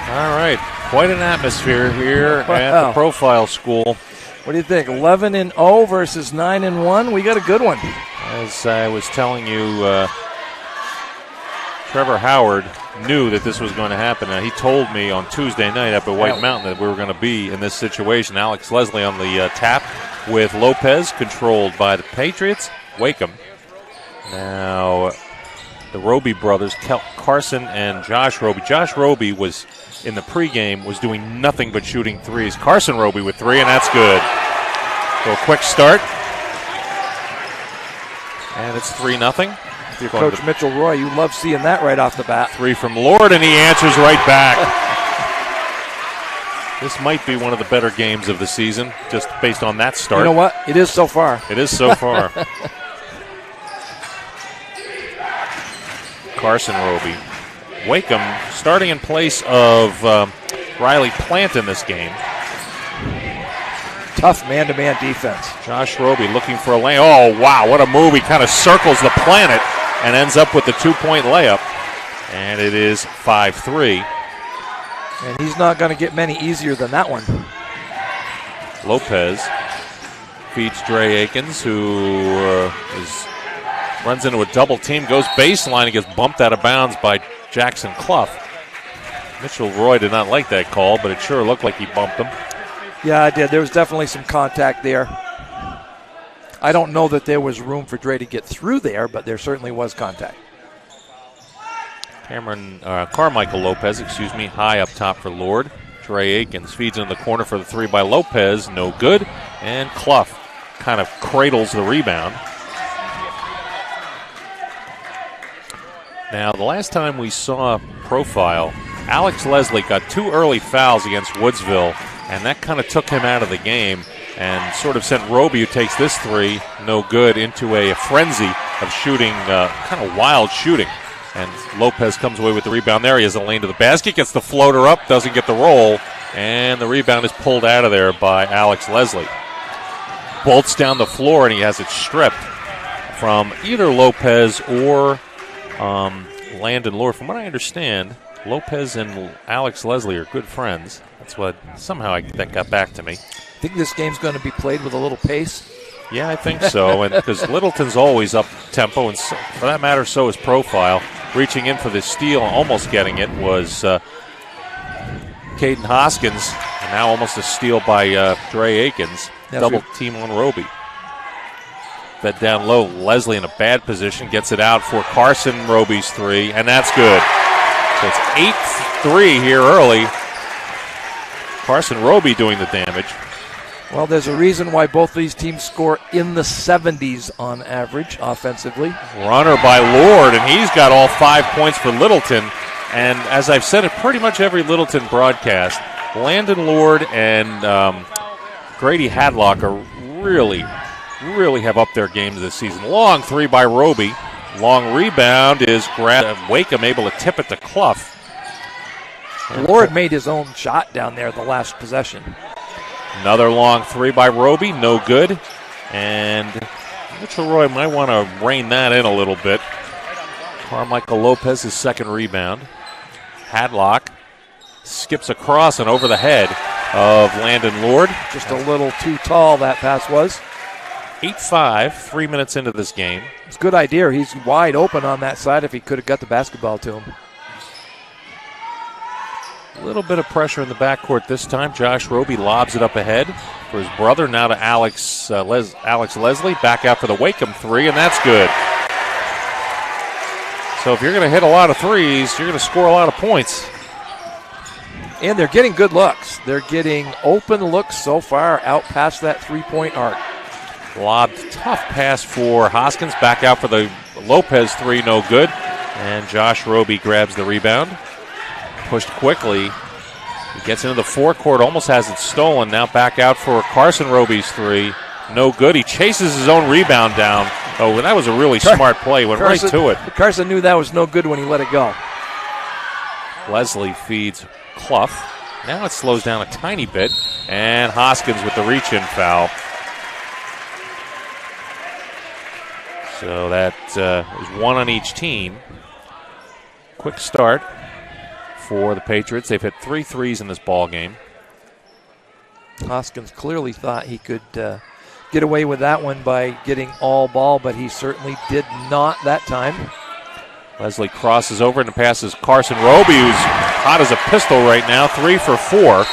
All right, quite an atmosphere here at the Profile School. What do you think? 11-0 versus 9-1. We got a good one. As I was telling you, Trevor Howard knew that this was going to happen. Now, he told me on Tuesday night up at White Mountain that we were going to be in this situation. Alex Leslie on the tap with Lopez, controlled by the Patriots. Wakeham. Now, the Roby brothers, Carson and Josh Roby. Josh Roby was in the pregame was doing nothing but shooting threes. Carson Roby with 3, and that's good. So a quick start. And it's 3-0. Coach Mitchell Roy, you love seeing that right off the bat. 3 from Lord, and he answers right back. This might be one of the better games of the season, just based on that start. You know what? It is so far. It is so far. Carson Roby. Wakeham starting in place of Riley Plant in this game. Tough man-to-man defense. Josh Roby looking for a lane. Oh, wow, what a move. He kind of circles the planet and ends up with the 2-point layup. And it is 5-3. And he's not going to get many easier than that one. Lopez feeds Dre Akins, who runs into a double team, goes baseline and gets bumped out of bounds by Jackson Clough. Mitchell Roy did not like that call, but it sure looked like he bumped him. Yeah, I did. There was definitely some contact there. I don't know that there was room for Dre to get through there, but there certainly was contact. Carmichael Lopez, high up top for Lord. Dre Akins feeds into the corner for the 3 by Lopez, no good. And Clough kind of cradles the rebound. Now, the last time we saw Profile, Alex Leslie got 2 early fouls against Woodsville, and that kind of took him out of the game and sort of sent Roby, who takes this 3, no good, into a frenzy of shooting, kind of wild shooting. And Lopez comes away with the rebound there. He has a lane to the basket, gets the floater up, doesn't get the roll, and the rebound is pulled out of there by Alex Leslie. Bolts down the floor, and he has it stripped from either Lopez or Landon Lord. From what I understand, Lopez and Alex Leslie are good friends. That's what somehow that got back to me. I think this game's going to be played with a little pace. Yeah, I think so. And because Littleton's always up tempo, and so, for that matter, so is Profile. Reaching in for the steal, almost getting it, was Caden Hoskins, and now almost a steal by Dre Akins. Double team on Roby. Fed down low. Leslie in a bad position, gets it out for Carson Roby's 3, and that's good. So it's 8-3 here early. Carson Roby doing the damage. Well, there's a reason why both these teams score in the 70s on average offensively. Runner by Lord, and he's got all 5 points for Littleton. And as I've said at pretty much every Littleton broadcast, Landon Lord and Grady Hadlock are really have upped their games this season. Long 3 by Roby. Long rebound is Wakeham able to tip it to Clough. Lord made his own shot down there the last possession. Another long 3 by Roby, no good. And Mitchell Roy might want to rein that in a little bit. Carmichael Lopez, his second rebound. Hadlock skips across and over the head of Landon Lord. Just a little too tall, that pass was. 8-5, 3 minutes into this game. It's a good idea. He's wide open on that side if he could have got the basketball to him. A little bit of pressure in the backcourt this time. Josh Roby lobs it up ahead for his brother. Now to Alex Leslie. Back out for the Wakeham 3, and that's good. So if you're going to hit a lot of threes, you're going to score a lot of points. And they're getting good looks. They're getting open looks so far out past that three-point arc. Lobbed tough pass for Hoskins. Back out for the Lopez 3, no good. And Josh Roby grabs the rebound. Pushed quickly. He gets into the forecourt, almost has it stolen. Now back out for Carson Roby's 3. No good. He chases his own rebound down. Oh, that was a really smart play. Went right to it. Carson knew that was no good when he let it go. Leslie feeds Clough. Now it slows down a tiny bit. And Hoskins with the reach-in foul. So that is 1 on each team. Quick start for the Patriots. They've hit 3 threes in this ball game. Hoskins clearly thought he could get away with that one by getting all ball, but he certainly did not that time. Leslie crosses over and passes Carson Roby, who's hot as a pistol right now, 3 for 4.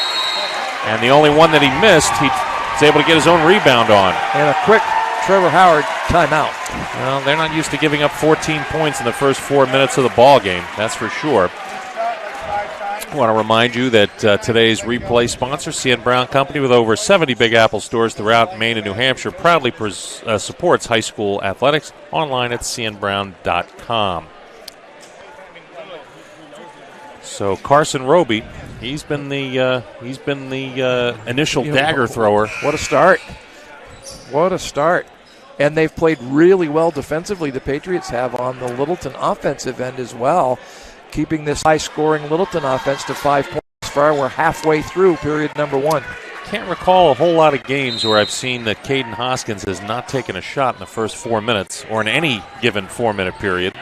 And the only one that he missed, he's able to get his own rebound on. And a quick Trevor Howard timeout. Well, they're not used to giving up 14 points in the first 4 minutes of the ball game, that's for sure. I want to remind you that today's replay sponsor, C.N. Brown Company, with over 70 Big Apple stores throughout Maine and New Hampshire, proudly supports high school athletics online at cnbrown.com. So Carson Roby, he's been the initial dagger thrower. What a start! What a start! And they've played really well defensively. The Patriots have on the Littleton offensive end as well, keeping this high-scoring Littleton offense to 5 points far. We're halfway through period number 1. Can't recall a whole lot of games where I've seen that Caden Hoskins has not taken a shot in the first 4 minutes or in any given 4-minute period.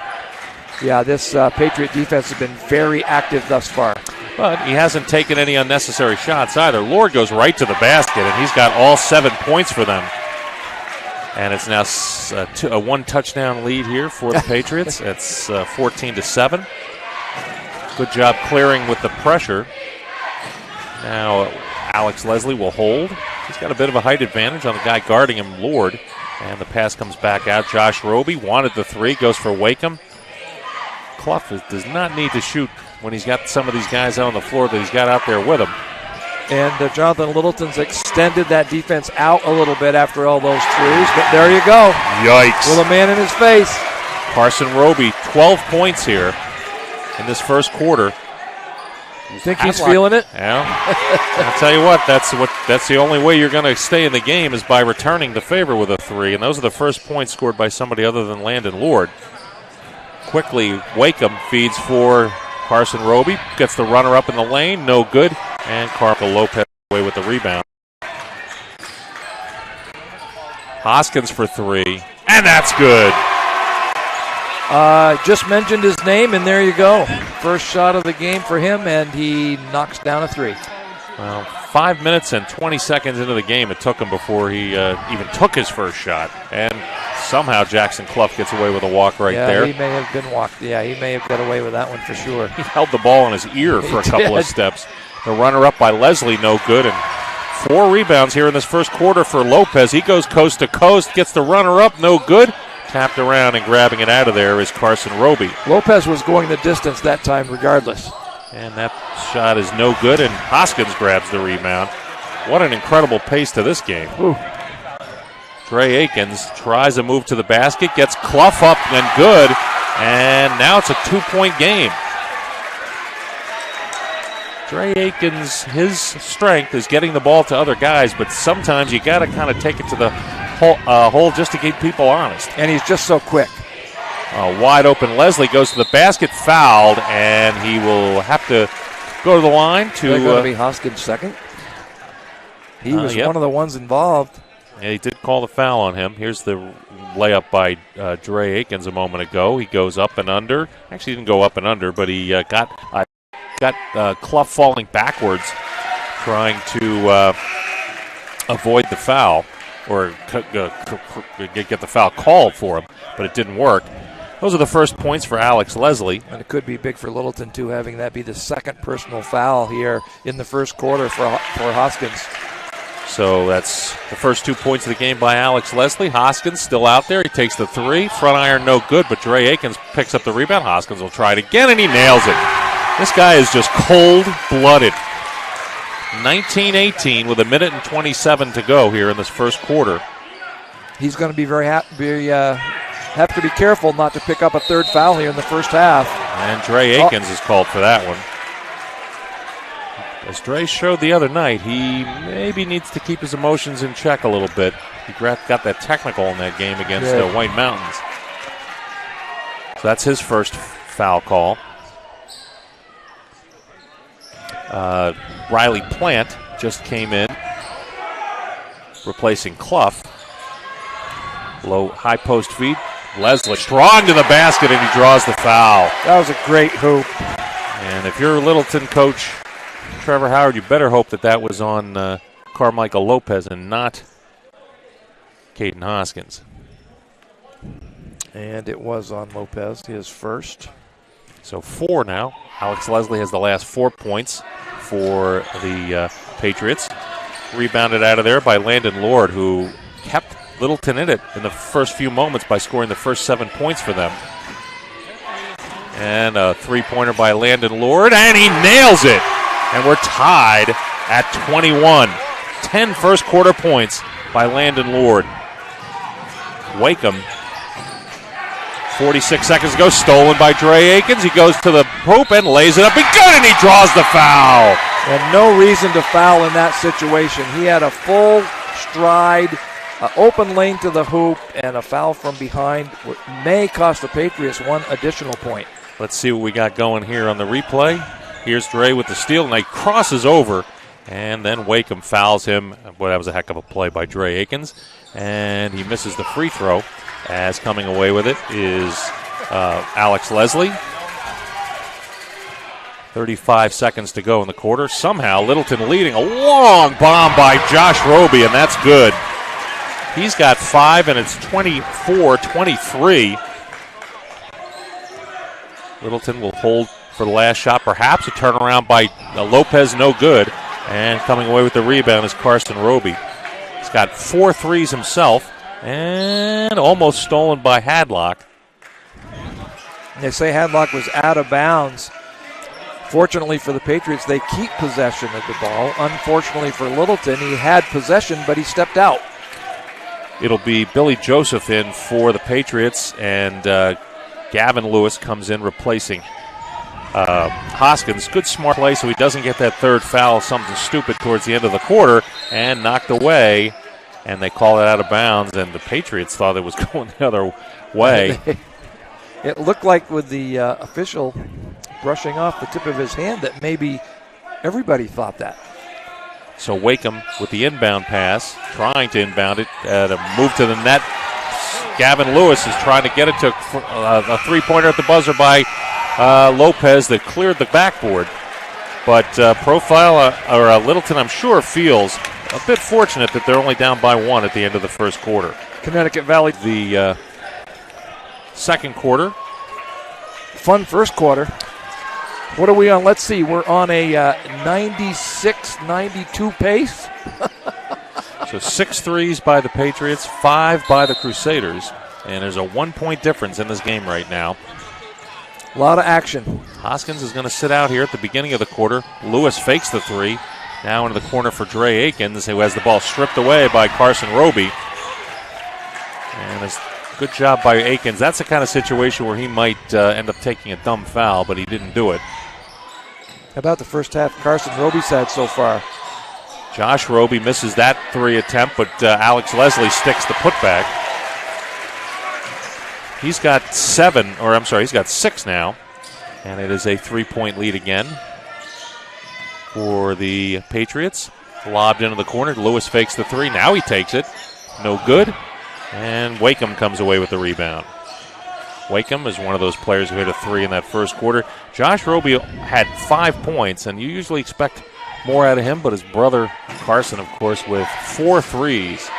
Yeah, this Patriot defense has been very active thus far. But he hasn't taken any unnecessary shots either. Lord goes right to the basket, and he's got all 7 points for them. And it's now a 1-touchdown lead here for the Patriots. It's 14-7. Good job clearing with the pressure. Now Alex Leslie will hold. He's got a bit of a height advantage on the guy guarding him, Lord. And the pass comes back out. Josh Roby wanted the 3, goes for Wakeham. Clough does not need to shoot when he's got some of these guys out on the floor that he's got out there with him. And Jonathan Littleton's extended that defense out a little bit after all those threes. But there you go. Yikes. With a man in his face. Carson Roby, 12 points here in this first quarter. You think he's feeling it? Yeah. I'll tell you what, that's the only way you're going to stay in the game is by returning the favor with a 3. And those are the first points scored by somebody other than Landon Lord. Quickly, Wakeham feeds for Carson Roby. Gets the runner up in the lane. No good. And Carpal Lopez away with the rebound. Hoskins for 3. And that's good. Just mentioned his name, and there you go. First shot of the game for him, and he knocks down a 3. Well, 5 minutes and 20 seconds into the game it took him before he even took his first shot. And somehow Jackson Clough gets away with a walk right there. Yeah, he may have been walked. Yeah, he may have got away with that one for sure. He held the ball in his ear for a couple of steps. The runner up by Leslie, no good. And 4 rebounds here in this first quarter for Lopez. He goes coast to coast, gets the runner up, no good. Tapped around and grabbing it out of there is Carson Roby. Lopez was going the distance that time regardless. And that shot is no good, and Hoskins grabs the rebound. What an incredible pace to this game. Ooh. Dre Akins tries a move to the basket, gets Clough up and good, and now it's a 2-point game. Dre Akins, his strength is getting the ball to other guys, but sometimes you got to kind of take it to the hole just to keep people honest. And he's just so quick. Wide open Leslie goes to the basket, fouled, and he will have to go to the line to... Is that going to be Hoskins' second? He was one of the ones involved. Yeah, he did call the foul on him. Here's the layup by Dre Akins a moment ago. He goes up and under. Actually, he didn't go up and under, but he got Clough falling backwards, trying to avoid the foul or get the foul called for him, but it didn't work. Those are the first points for Alex Leslie. And it could be big for Littleton, too, having that be the second personal foul here in the first quarter for Hoskins. So that's the first 2 points of the game by Alex Leslie. Hoskins still out there. He takes the 3. Front iron no good, but Dre Akins picks up the rebound. Hoskins will try it again, and he nails it. This guy is just cold-blooded. 19-18 with 1:27 to go here in this first quarter. He's going to be very have to be careful not to pick up a third foul here in the first half. And Dre Akins is called for that one. As Dre showed the other night, he maybe needs to keep his emotions in check a little bit. He got that technical in that game against White Mountains. So that's his first foul call. Riley Plant just came in, replacing Clough. Low high post feed. Leslie strong to the basket, and he draws the foul. That was a great hoop. And if you're a Littleton coach, Trevor Howard, you better hope that was on Carmichael Lopez and not Caden Hoskins. And it was on Lopez, his first. So 4 now. Alex Leslie has the last 4 points for the Patriots. Rebounded out of there by Landon Lord, who kept Littleton in it in the first few moments by scoring the first 7 points for them. And a three-pointer by Landon Lord, and he nails it. And we're tied at 21. 10 first-quarter points by Landon Lord. Wakeham, 46 seconds ago, stolen by Dre Akins. He goes to the hoop and lays it up. And good, and he draws the foul. And no reason to foul in that situation. He had a full stride, open lane to the hoop, and a foul from behind may cost the Patriots 1 additional point. Let's see what we got going here on the replay. Here's Dre with the steal, and he crosses over, and then Wakeham fouls him. Boy, that was a heck of a play by Dre Akins. And he misses the free throw, as coming away with it is Alex Leslie. 35 seconds to go in the quarter. Somehow Littleton leading. A long bomb by Josh Roby, and that's good. He's got 5, and it's 24-23. Littleton will hold for the last shot. Perhaps a turnaround by Lopez, no good. And coming away with the rebound is Carson Roby. He's got 4 threes himself, and almost stolen by Hadlock. They say Hadlock was out of bounds. Fortunately for the Patriots, they keep possession of the ball. Unfortunately for Littleton, he had possession, but he stepped out. It'll be Billy Joseph in for the Patriots, and Gavin Lewis comes in replacing Hoskins. Good smart play so he doesn't get that third foul, something stupid towards the end of the quarter, and knocked away, and they call it out of bounds, and the Patriots thought it was going the other way. It looked like with the official brushing off the tip of his hand that maybe everybody thought that. So Wakeham with the inbound pass, trying to inbound it, to move to the net. Gavin Lewis is trying to get it to a three-pointer at the buzzer by Lopez that cleared the backboard. But Littleton, I'm sure, feels a bit fortunate that they're only down by 1 at the end of the first quarter. Connecticut Valley. The second quarter. Fun first quarter. What are we on? Let's see. We're on a 96-92 pace. So 6 threes by the Patriots, 5 by the Crusaders. And there's a 1-point difference in this game right now. A lot of action. Hoskins is going to sit out here at the beginning of the quarter. Lewis fakes the 3. Now into the corner for Dre Akins, who has the ball stripped away by Carson Roby. And it's a good job by Akins. That's the kind of situation where he might end up taking a dumb foul, but he didn't do it. How about the first half Carson Roby's had so far? Josh Roby misses that 3 attempt, but Alex Leslie sticks the putback. He's got 6 now, and it is a 3-point lead again for the Patriots. Lobbed into the corner. Lewis fakes the 3. Now he takes it. No good. And Wakeham comes away with the rebound. Wakeham is one of those players who hit a 3 in that first quarter. Josh Roby had 5 points, and you usually expect more out of him, but his brother Carson, of course, with 4 threes.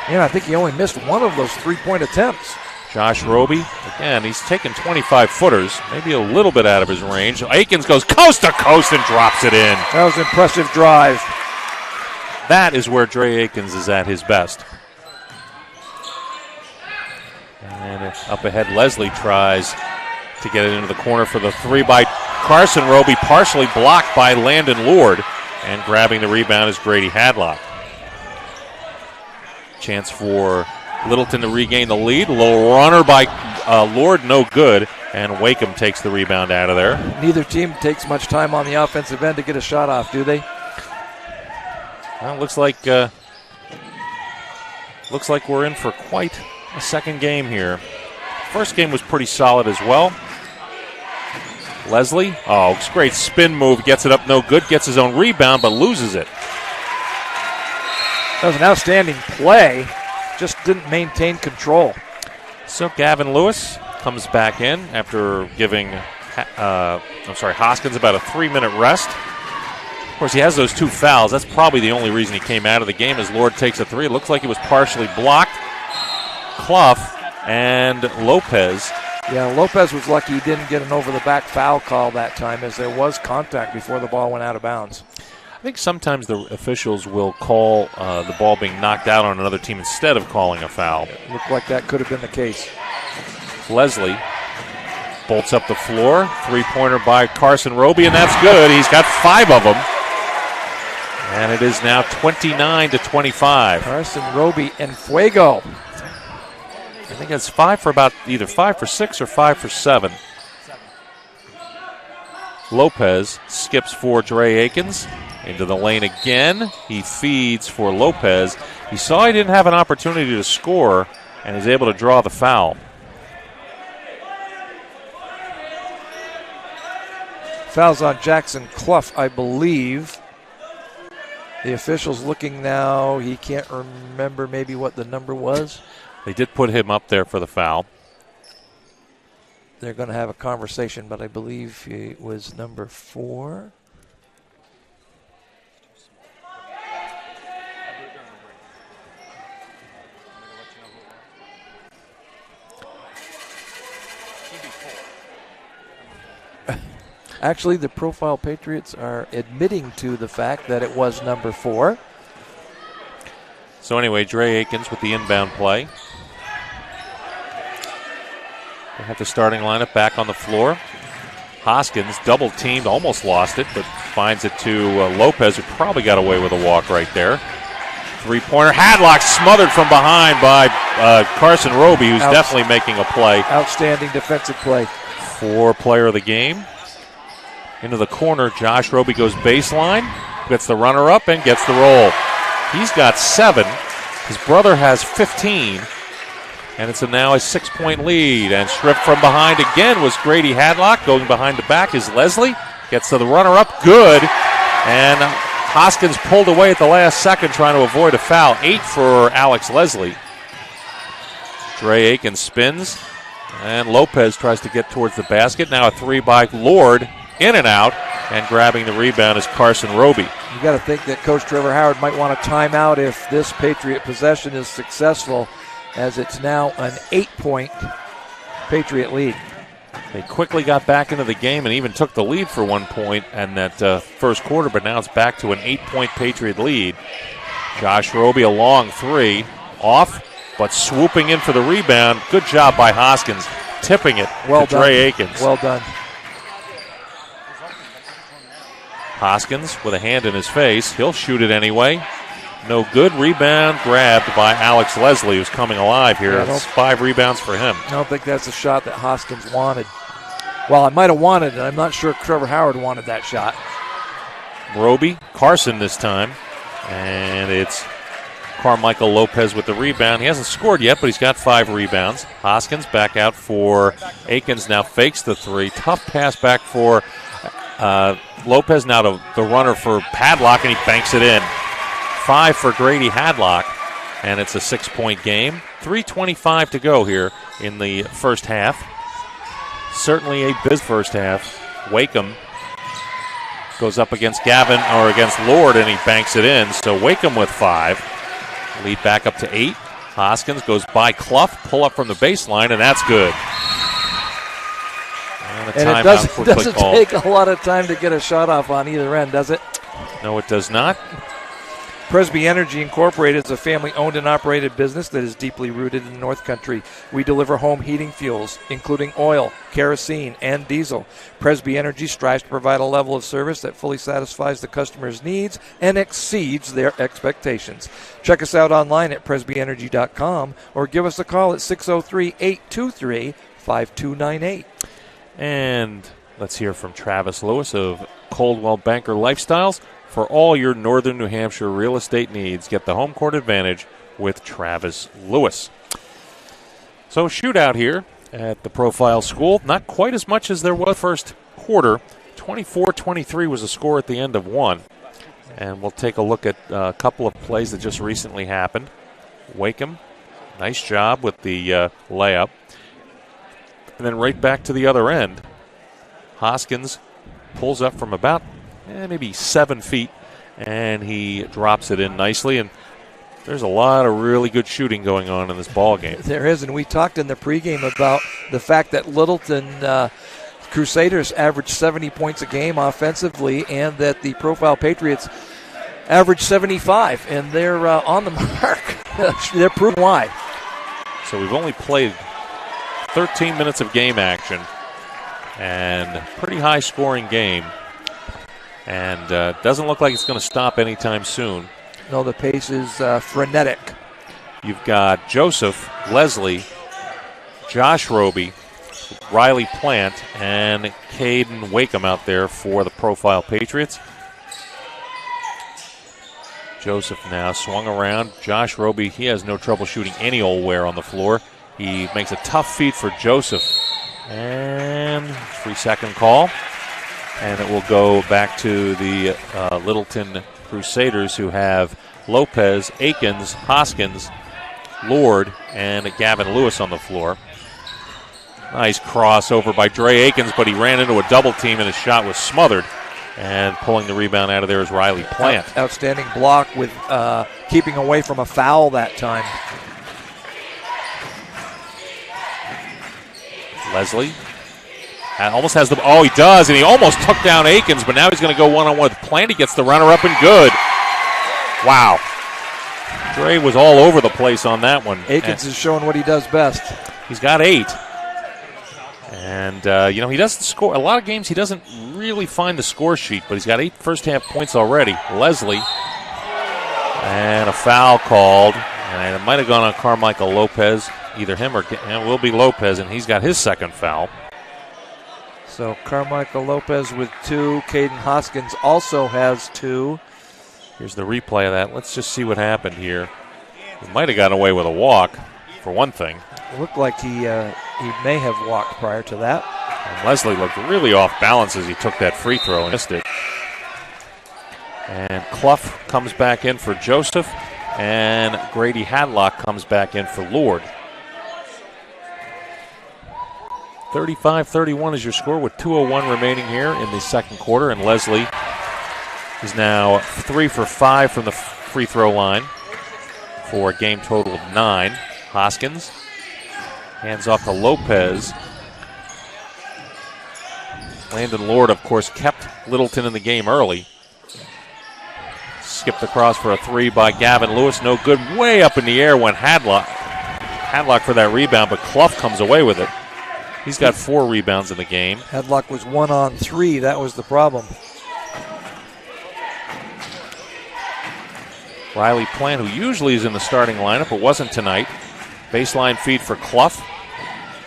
Yeah, I think he only missed one of those 3-point attempts. Josh Roby, again, he's taken 25-footers, maybe a little bit out of his range. Akins goes coast to coast and drops it in. That was an impressive drive. That is where Dre Akins is at his best. And up ahead, Leslie tries to get it into the corner for the 3 by Carson Roby, partially blocked by Landon Lord, and grabbing the rebound is Grady Hadlock. Chance for Littleton to regain the lead. A little runner by Lord, no good, and Wakeham takes the rebound out of there. Neither team takes much time on the offensive end to get a shot off, do they? Well, looks like we're in for quite a second game here. First game was pretty solid as well. Leslie, it's a great spin move, gets it up, no good, gets his own rebound, but loses it. That was an outstanding play, just didn't maintain control. So Gavin Lewis comes back in after giving Hoskins about a 3-minute rest. Of course, he has those 2 fouls. That's probably the only reason he came out of the game as Lord takes a 3. It looks like it was partially blocked. Clough and Lopez. Yeah, Lopez was lucky he didn't get an over-the-back foul call that time, as there was contact before the ball went out of bounds. I think sometimes the officials will call the ball being knocked out on another team instead of calling a foul. It looked like that could have been the case. Leslie bolts up the floor. 3-pointer by Carson Roby, and that's good. He's got 5 of them. And it is now 29-25. Carson Roby and Fuego. I think it's 5 for about either 5 for 6 or 5 for 7. Lopez skips for Dre Akins. Into the lane again. He feeds for Lopez. He saw he didn't have an opportunity to score and is able to draw the foul. Fouls on Jackson Clough, I believe. The official's looking now. He can't remember maybe what the number was. They did put him up there for the foul. They're going to have a conversation, but I believe it was number 4. Actually, the Profile Patriots are admitting to the fact that it was number 4. So anyway, Dre Akins with the inbound play. They have the starting lineup back on the floor. Hoskins double teamed, almost lost it, but finds it to Lopez, who probably got away with a walk right there. 3-pointer, Hadlock smothered from behind by Carson Roby, who's definitely making a play. Outstanding defensive play. 4 player of the game. Into the corner, Josh Roby goes baseline, gets the runner up and gets the roll. He's got 7. His brother has 15. And it's now a 6-point lead. And stripped from behind again was Grady Hadlock. Going behind the back is Leslie. Gets to the runner up, good. And Hoskins pulled away at the last second trying to avoid a foul. 8 for Alex Leslie. Dre Akins spins. And Lopez tries to get towards the basket. Now a 3 by Lord. In and out, and grabbing the rebound is Carson Roby. You got to think that Coach Trevor Howard might want a timeout if this Patriot possession is successful, as it's now an 8-point Patriot lead. They quickly got back into the game and even took the lead for 1 point in that first quarter, but now it's back to an 8-point Patriot lead. Josh Roby, a long 3, off, but swooping in for the rebound. Good job by Hoskins, tipping it to Dre Akins. Well done. Hoskins with a hand in his face. He'll shoot it anyway. No good. Rebound grabbed by Alex Leslie, who's coming alive here. It's 5 rebounds for him. I don't think that's a shot that Hoskins wanted. Well, I might have wanted it. I'm not sure Trevor Howard wanted that shot. Roby, Carson this time. And it's Carmichael Lopez with the rebound. He hasn't scored yet, but he's got 5 rebounds. Hoskins back out for Akins, now fakes the 3. Tough pass back for Lopez, now to the runner for Padlock, and he banks it in. 5 for Grady Hadlock, and it's a 6-point game. 3:25 to go here in the first half. Certainly a big first half. Wakeham goes up against against Lord, and he banks it in. So Wakeham with 5. Lead back up to 8. Hoskins goes by Clough, pull up from the baseline, and that's good. And it doesn't take a lot of time to get a shot off on either end, does it? No, it does not. Presby Energy Incorporated is a family-owned and operated business that is deeply rooted in the North Country. We deliver home heating fuels, including oil, kerosene, and diesel. Presby Energy strives to provide a level of service that fully satisfies the customer's needs and exceeds their expectations. Check us out online at presbyenergy.com or give us a call at 603-823-5298. And let's hear from Travis Lewis of Coldwell Banker Lifestyles. For all your northern New Hampshire real estate needs, get the home court advantage with Travis Lewis. So shootout here at the Profile School. Not quite as much as there was first quarter. 24-23 was the score at the end of 1. And we'll take a look at a couple of plays that just recently happened. Wakeham, nice job with the layup. And then right back to the other end. Hoskins pulls up from about maybe 7 feet, and he drops it in nicely. And there's a lot of really good shooting going on in this ball game. There is, and we talked in the pregame about the fact that Littleton Crusaders average 70 points a game offensively, and that the Profile Patriots average 75, and they're on the mark. They're proving why. So we've only played 13 minutes of game action, and pretty high-scoring game, and doesn't look like it's going to stop anytime soon. No, the pace is frenetic. You've got Joseph, Leslie, Josh Roby, Riley Plant, and Caden Wakeham out there for the Profile Patriots. Joseph now swung around. Josh Roby, he has no trouble shooting any old where on the floor. He makes a tough feed for Joseph. And 3-second call. And it will go back to the Littleton Crusaders, who have Lopez, Akins, Hoskins, Lord, and Gavin Lewis on the floor. Nice crossover by Dre Akins, but he ran into a double team and his shot was smothered. And pulling the rebound out of there is Riley Plant. Outstanding block with keeping away from a foul that time. Leslie almost has the, he does, and he almost took down Akins, but now he's going to go one-on-one with Plant. He gets the runner-up and good. Wow. Dre was all over the place on that one. Akins is showing what he does best. He's got 8. And, he doesn't score. A lot of games he doesn't really find the score sheet, but he's got 8 first-half points already. Leslie. And a foul called. And it might have gone on Carmichael Lopez. Either him or it will be Lopez, and he's got his second foul. So Carmichael Lopez with 2. Caden Hoskins also has 2. Here's the replay of that. Let's just see what happened here. He might have gotten away with a walk, for one thing. It looked like he may have walked prior to that. And Leslie looked really off balance as he took that free throw and missed it. And Clough comes back in for Joseph, and Grady Hadlock comes back in for Lord. 35-31 is your score with 2:01 remaining here in the second quarter, and Leslie is now 3 for 5 from the free throw line for a game total of 9. Hoskins hands off to Lopez. Landon Lord, of course, kept Littleton in the game early. Skipped across for a 3 by Gavin Lewis. No good. Way up in the air went Hadlock. Hadlock for that rebound, but Clough comes away with it. He's got 4 rebounds in the game. Hadlock was 1 on 3. That was the problem. Riley Plant, who usually is in the starting lineup, but wasn't tonight. Baseline feed for Clough.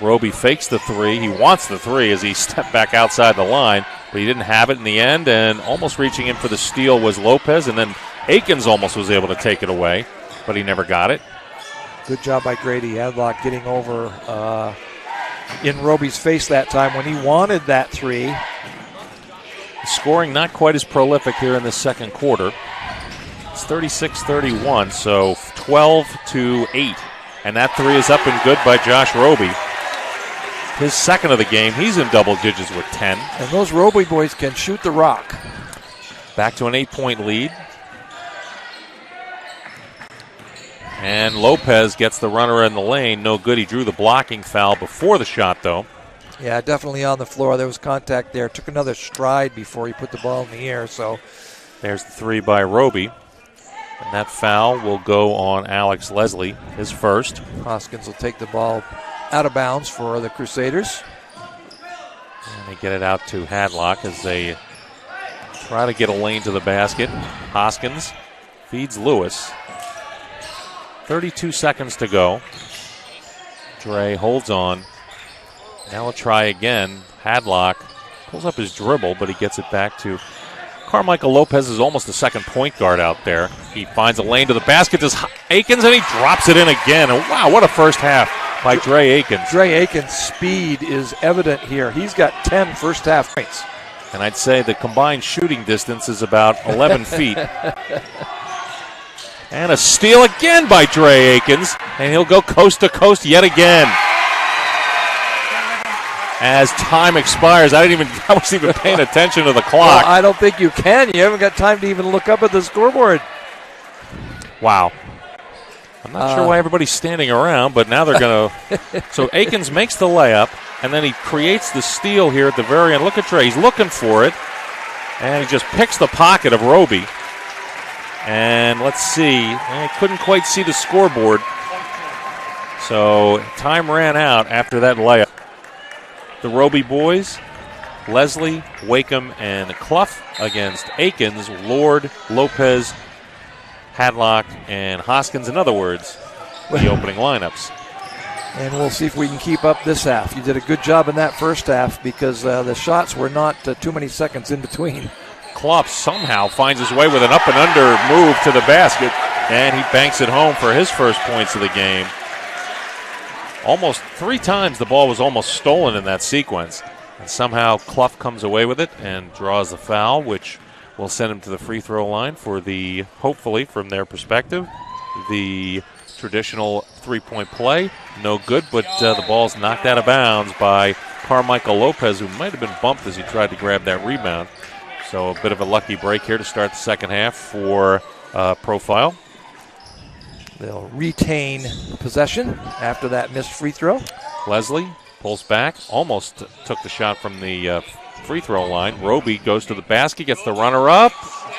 Roby fakes the 3. He wants the 3 as he stepped back outside the line, but he didn't have it in the end, and almost reaching in for the steal was Lopez, and then Akins almost was able to take it away, but he never got it. Good job by Grady Hadlock getting over in Roby's face that time when he wanted that 3. Scoring not quite as prolific here in the second quarter. It's 36-31, so 12-8. And that 3 is up and good by Josh Roby. His second of the game. He's in double digits with 10. And those Roby boys can shoot the rock. Back to an 8-point lead. And Lopez gets the runner in the lane. No good. He drew the blocking foul before the shot, though. Yeah, definitely on the floor. There was contact there. Took another stride before he put the ball in the air. So there's the 3 by Roby. And that foul will go on Alex Leslie, his first. Hoskins will take the ball out of bounds for the Crusaders. And they get it out to Hadlock as they try to get a lane to the basket. Hoskins feeds Lewis. 32 seconds to go. Dre holds on. Now we'll try again. Hadlock pulls up his dribble, but he gets it back to Carmichael Lopez. Is almost a second point guard out there. He finds a lane to the basket. Does Akins, and he drops it in again. And wow, what a first half by Dre Akins. Dre Akins' speed is evident here. He's got 10 first half points. And I'd say the combined shooting distance is about 11 feet. And a steal again by Dre Akins. And he'll go coast to coast yet again. as time expires. I wasn't even paying attention to the clock. Well, I don't think you can. You haven't got time to even look up at the scoreboard. Wow. I'm not sure why everybody's standing around, but now they're going to. So Akins makes the layup, and then he creates the steal here at the very end. Look at Trey. He's looking for it, and he just picks the pocket of Roby. And let's see. I couldn't quite see the scoreboard. So time ran out after that layup. The Roby boys, Leslie, Wakeham, and Clough against Akins, Lord, Lopez, Hadlock, and Hoskins. In other words, the opening lineups. And we'll see if we can keep up this half. You did a good job in that first half because the shots were not too many seconds in between. Clough somehow finds his way with an up and under move to the basket, and he banks it home for his first points of the game. Almost 3 times the ball was almost stolen in that sequence. And somehow Clough comes away with it and draws the foul, which will send him to the free throw line for the, hopefully from their perspective, the traditional three-point play. No good, but the ball's knocked out of bounds by Carmichael Lopez, who might have been bumped as he tried to grab that rebound. So a bit of a lucky break here to start the second half for Profile. They'll retain possession after that missed free throw. Leslie pulls back, almost took the shot from the free throw line. Roby goes to the basket, gets the runner up,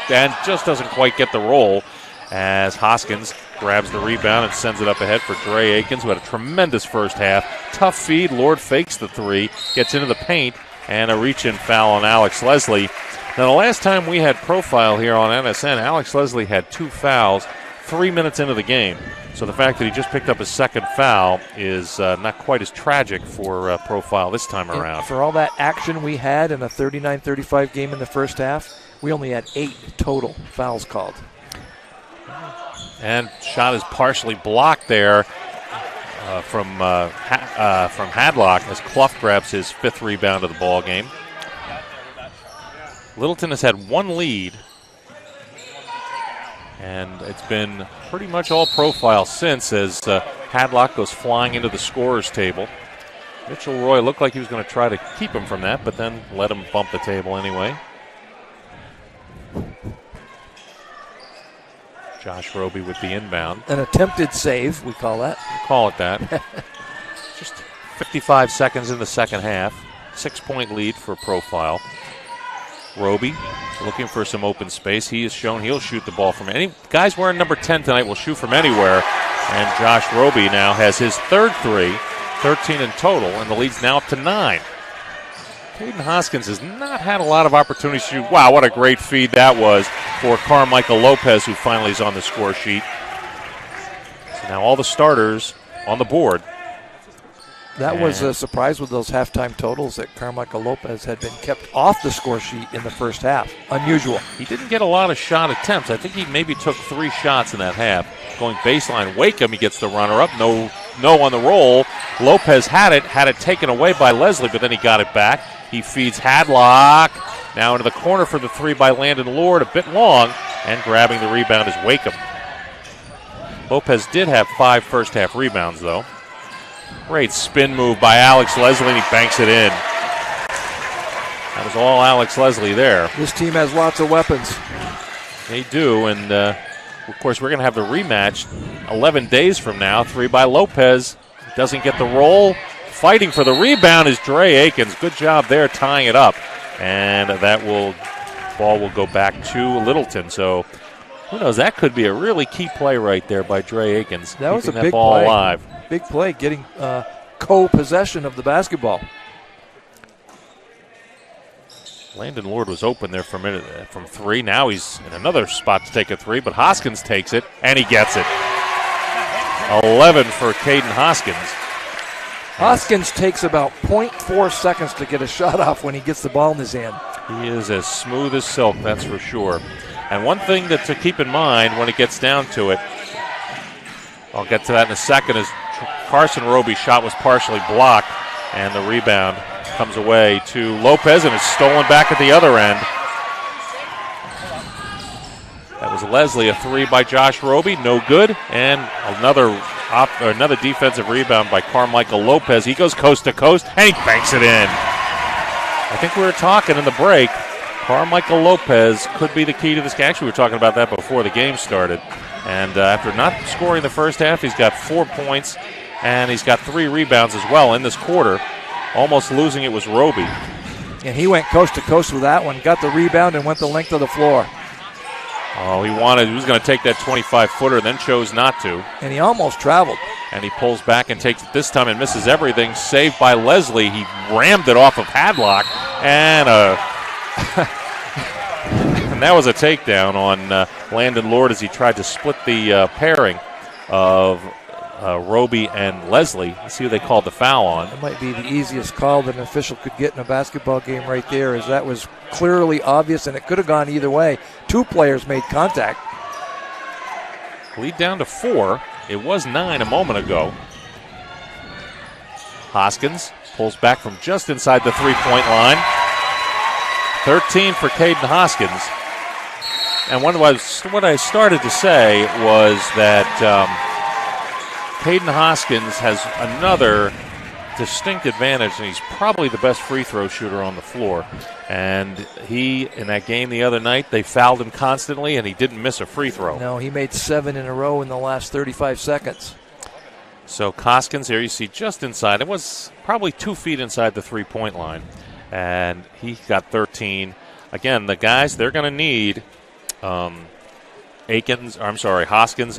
and just doesn't quite get the roll as Hoskins grabs the rebound and sends it up ahead for Dre Akins, who had a tremendous first half. Tough feed. Lord fakes the three, gets into the paint, and a reach-in foul on Alex Leslie. Now, the last time we had Profile here on NSN, Alex Leslie had 2 fouls 3 minutes into the game. So the fact that he just picked up his second foul is not quite as tragic for Profile this time around. For all that action we had in a 39-35 game in the first half, we only had 8 total fouls called. And shot is partially blocked there from Hadlock as Clough grabs his 5th rebound of the ball game. Littleton has had 1 lead, and it's been pretty much all Profile since as Hadlock goes flying into the scorer's table. Mitchell Roy looked like he was going to try to keep him from that, but then let him bump the table anyway. Josh Roby with the inbound. An attempted save, we call that. We'll call it that. Just 55 seconds in the second half. 6-point lead for Profile. Roby looking for some open space. He has shown he'll shoot the ball from any. Guys wearing number 10 tonight will shoot from anywhere. And Josh Roby now has his 3rd three, 13 in total, and the lead's now up to 9. Caden Hoskins has not had a lot of opportunities to shoot. Wow, what a great feed that was for Carmichael Lopez, who finally is on the score sheet. So now all the starters on the board. That was a surprise with those halftime totals that Carmichael Lopez had been kept off the score sheet in the first half. Unusual. He didn't get a lot of shot attempts. I think he maybe took 3 shots in that half. Going baseline, Wakeham, he gets the runner up. No on the roll. Lopez had it taken away by Leslie, but then he got it back. He feeds Hadlock. Now into the corner for the 3 by Landon Lord, a bit long, and grabbing the rebound is Wakeham. Lopez did have 5 first half rebounds, though. Great spin move by Alex Leslie, and he banks it in. That was all Alex Leslie there. This team has lots of weapons. They do, and of course we're going to have the rematch 11 days from now. 3 by Lopez. Doesn't get the roll. Fighting for the rebound is Dre Akins. Good job there tying it up. And ball will go back to Littleton. So who knows, that could be a really key play right there by Dre Akins. That was a that big ball play. alive. Big play, getting co-possession of the basketball. Landon Lord was open there for a minute from 3. Now he's in another spot to take a 3, but Hoskins takes it, and he gets it. 11 for Caden Hoskins. Hoskins takes about 0.4 seconds to get a shot off when he gets the ball in his hand. He is as smooth as silk, that's for sure. And one thing to keep in mind when it gets down to it, I'll get to that in a second, is Carson Roby's shot was partially blocked, and the rebound comes away to Lopez and is stolen back at the other end. That was Leslie, a 3 by Josh Roby, no good, and another another defensive rebound by Carmichael Lopez. He goes coast to coast, and he banks it in. I think we were talking in the break. Carmichael Lopez could be the key to this game. Actually, we were talking about that before the game started. And after not scoring the first half, he's got 4 points, and he's got 3 rebounds as well in this quarter. Almost losing it was Roby. And he went coast to coast with that one, got the rebound, and went the length of the floor. Oh, he was going to take that 25-footer, then chose not to. And he almost traveled. And he pulls back and takes it this time and misses everything. Saved by Leslie. He rammed it off of Hadlock, and and that was a takedown on Landon Lord as he tried to split the pairing of Roby and Leslie. Let's see who they called the foul on. That might be the easiest call that an official could get in a basketball game right there, as that was clearly obvious, and it could have gone either way. 2 players made contact. Lead down to 4. It was 9 a moment ago. Hoskins pulls back from just inside the three-point line. 13 for Caden Hoskins. And what I started to say was that Caden Hoskins has another distinct advantage, and he's probably the best free throw shooter on the floor. And in that game the other night, they fouled him constantly, and he didn't miss a free throw. No, he made 7 in a row in the last 35 seconds. So Hoskins here, you see just inside. It was probably 2 feet inside the three-point line. And he got 13. Again, the guys, they're going to need Hoskins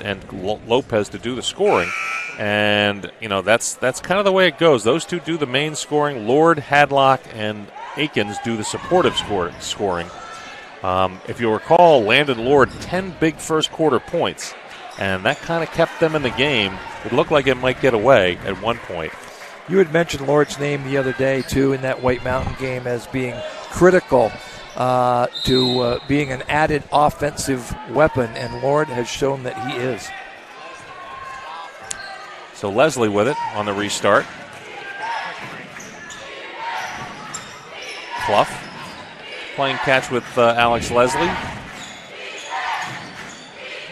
and Lopez to do the scoring. And, that's kind of the way it goes. Those two do the main scoring. Lord, Hadlock, and Akins do the supportive scoring. If you'll recall, Landon Lord, 10 big first quarter points. And that kind of kept them in the game. It looked like it might get away at one point. You had mentioned Lord's name the other day, too, in that White Mountain game as being critical to being an added offensive weapon, and Lord has shown that he is. So Leslie with it on the restart. Clough playing catch with Alex Leslie.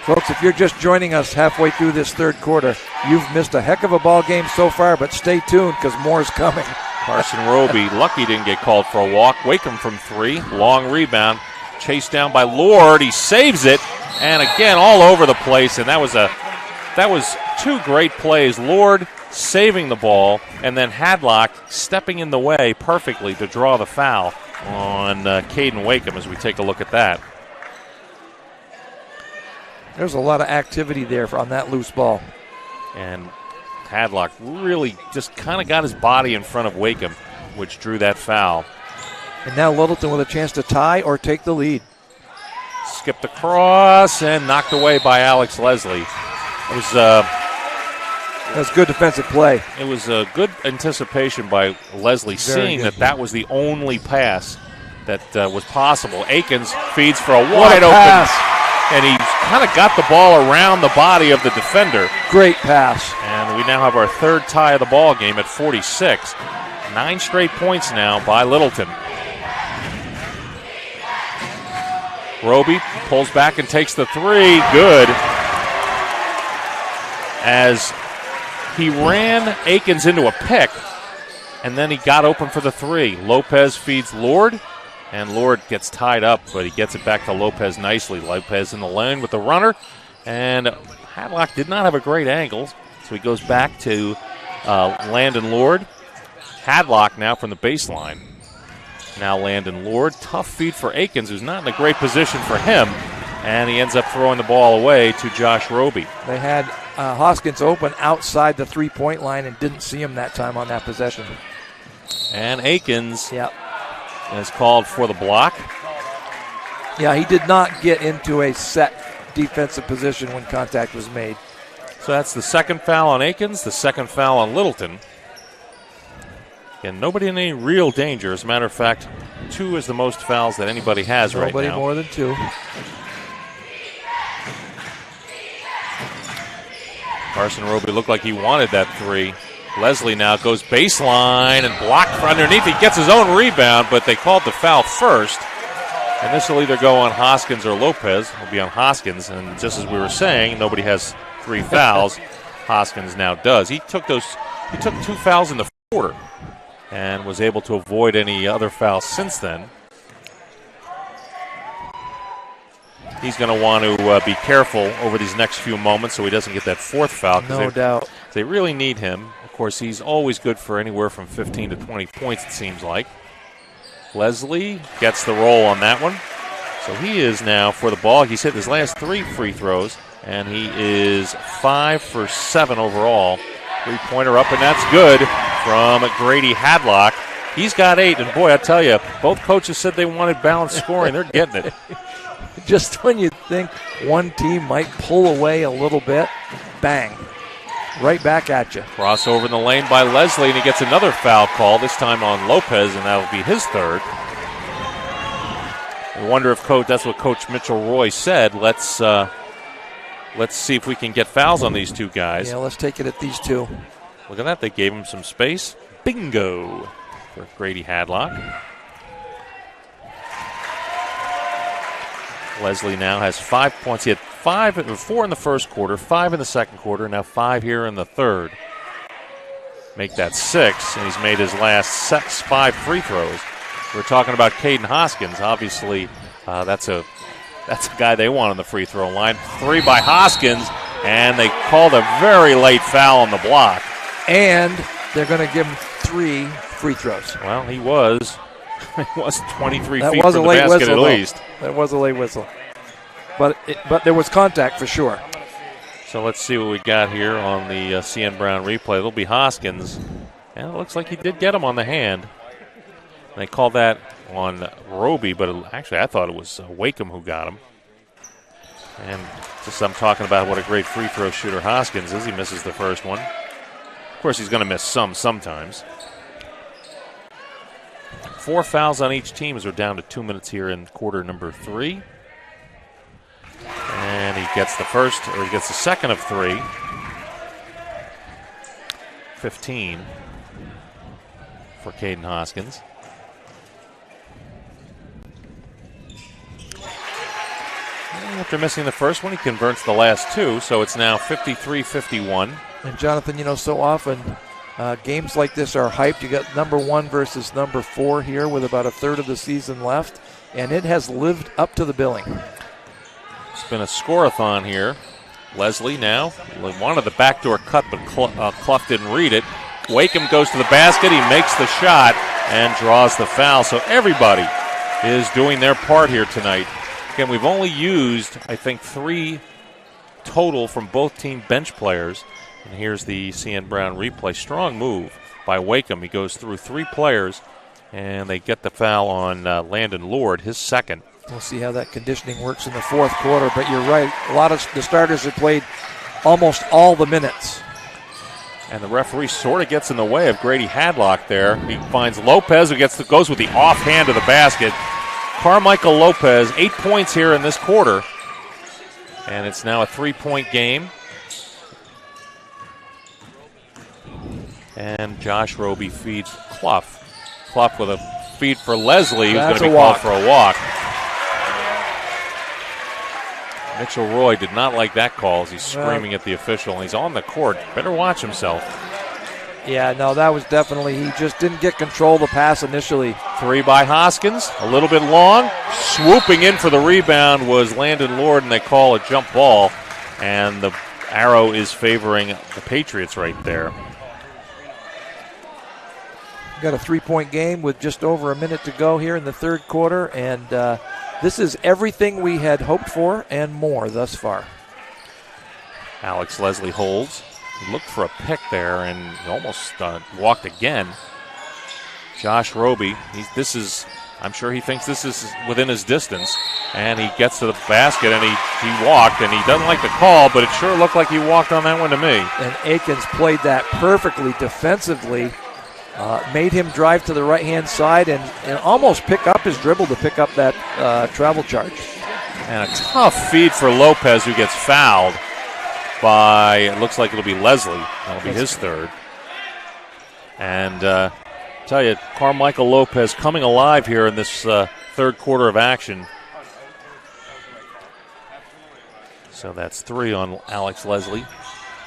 Folks, if you're just joining us halfway through this third quarter, you've missed a heck of a ball game so far, but stay tuned because more is coming. Carson Roby, lucky didn't get called for a walk. Wakeham from 3, long rebound, chased down by Lord. He saves it, and again all over the place. And that was 2 great plays. Lord saving the ball, and then Hadlock stepping in the way perfectly to draw the foul on Caden Wakeham as we take a look at that. There's a lot of activity there on that loose ball. And Hadlock really just kind of got his body in front of Wakeham, which drew that foul. And now Littleton with a chance to tie or take the lead. Skipped across and knocked away by Alex Leslie. It was good defensive play. It was a good anticipation by Leslie, seeing that was the only pass that was possible. Akins feeds for a wide open pass. And he kind of got the ball around the body of the defender. Great pass. And we now have our 3rd tie of the ball game at 46. 9 straight points now by Littleton. Roby pulls back and takes the 3. Good. As he ran Akins into a pick, and then he got open for the 3. Lopez feeds Lord. And Lord gets tied up, but he gets it back to Lopez nicely. Lopez in the lane with the runner. And Hadlock did not have a great angle, so he goes back to Landon Lord. Hadlock now from the baseline. Now Landon Lord. Tough feed for Akins, who's not in a great position for him. And he ends up throwing the ball away to Josh Roby. They had Hoskins open outside the three-point line and didn't see him that time on that possession. And Akins is called for the block. Yeah, he did not get into a set defensive position when contact was made. So that's the 2nd foul on Akins, the 2nd foul on Littleton. And nobody in any real danger. As a matter of fact, 2 is the most fouls that anybody has right now. Nobody more than 2. Carson Roby looked like he wanted that 3. Leslie now goes baseline and blocked from underneath. He gets his own rebound, but they called the foul first. And this will either go on Hoskins or Lopez. It'll be on Hoskins. And just as we were saying, nobody has 3 fouls. Hoskins now does. He took 2 fouls in the quarter and was able to avoid any other fouls since then. He's going to want to be careful over these next few moments so he doesn't get that 4th foul. No doubt. They really need him. Of course, he's always good for anywhere from 15 to 20 points, it seems like. Leslie gets the roll on that one. So he is now for the ball. He's hit his last 3 free throws, and he is 5 for 7 overall. 3-pointer up, and that's good from Grady Hadlock. He's got 8, and boy, I tell you, both coaches said they wanted balanced scoring. They're getting it. Just when you think one team might pull away a little bit, bang, right back at you. Crossover in the lane by Leslie, and he gets another foul call, this time on Lopez, and that'll be his 3rd. I wonder if that's what Coach Mitchell Roy said. Let's see if we can get fouls on these 2 guys. Yeah, let's take it at these 2. Look at that. They gave him some space. Bingo for Grady Hadlock. Leslie now has 5 points. He had 4 in the first quarter, 5 in the second quarter, now 5 here in the third. Make that 6, and he's made his last 5 free throws. We're talking about Caden Hoskins. Obviously, that's a guy they want on the free throw line. 3 by Hoskins, and they called a very late foul on the block. And they're going to give him 3 free throws. Well, he was 23 that feet was from a the late basket whistle, at though. least. That was a late whistle. But there was contact for sure. So let's see what we got here on the CN Brown replay. It'll be Hoskins. And it looks like he did get him on the hand. They called that on Roby, but actually I thought it was Wakeham who got him. And just I'm talking about what a great free throw shooter Hoskins is. He misses the first one. Of course, he's going to miss sometimes. 4 fouls on each team as we're down to 2 minutes here in quarter number 3. And he gets the second of 3. 15 for Caden Hoskins. And after missing the first one, he converts the last 2, so it's now 53-51. And Jonathan, so often games like this are hyped. You got number 1 versus number 4 here with about a third of the season left, and it has lived up to the billing. It's been a score-a-thon here. Leslie now wanted the backdoor cut, but Clough didn't read it. Wakeham goes to the basket. He makes the shot and draws the foul. So everybody is doing their part here tonight. Again, we've only used, I think, 3 total from both team bench players. And here's the CN Brown replay. Strong move by Wakeham. He goes through 3 players, and they get the foul on Landon Lord, his second. We'll see how that conditioning works in the fourth quarter, but you're right. A lot of the starters have played almost all the minutes. And the referee sort of gets in the way of Grady Hadlock there. He finds Lopez, who goes with the offhand of the basket. Carmichael Lopez, 8 points here in this quarter. And it's now a 3-point game. And Josh Roby feeds Clough. Clough with a feed for Leslie, who's going to be called for a walk. Mitchell Roy did not like that call as he's screaming at the official, and he's on the court. Better watch himself. Yeah, no, that was definitely, he just didn't get control of the pass initially. 3 by Hoskins, a little bit long. Swooping in for the rebound was Landon Lord, and they call a jump ball, and the arrow is favoring the Patriots right there. Got a 3-point game with just over a minute to go here in the third quarter, and this is everything we had hoped for and more thus far. Alex Leslie holds. He looked for a pick there and he almost walked again. Josh Roby, I'm sure he thinks this is within his distance, and he gets to the basket and he walked, and he doesn't like the call, but it sure looked like he walked on that one to me. And Aikens played that perfectly defensively. Made him drive to the right-hand side and almost pick up his dribble to pick up that travel charge. And a tough feed for Lopez, who gets fouled by, it looks like it'll be Leslie. That'll be his third. And tell you, Carmichael Lopez coming alive here in this third quarter of action. So that's 3 on Alex Leslie.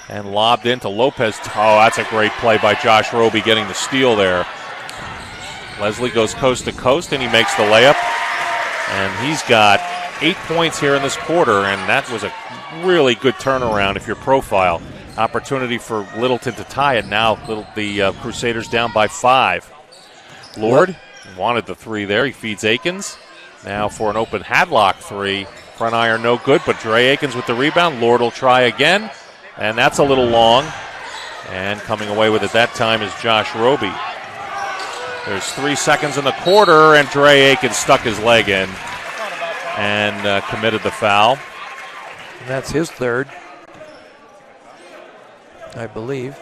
and lobbed into Lopez. Oh, that's a great play by Josh Roby getting the steal there. Leslie goes coast to coast, and he makes the layup. And he's got 8 points here in this quarter, and that was a really good turnaround if you're Profile. Opportunity for Littleton to tie it now. The Crusaders down by 5. Lord wanted the 3 there. He feeds Akins. Now for an open Hadlock 3. Front iron no good, but Dre Akins with the rebound. Lord will try again, and that's a little long. And coming away with it that time is Josh Roby. There's 3 seconds in the quarter, and Dre Akins stuck his leg in and committed the foul. And that's his third, I believe.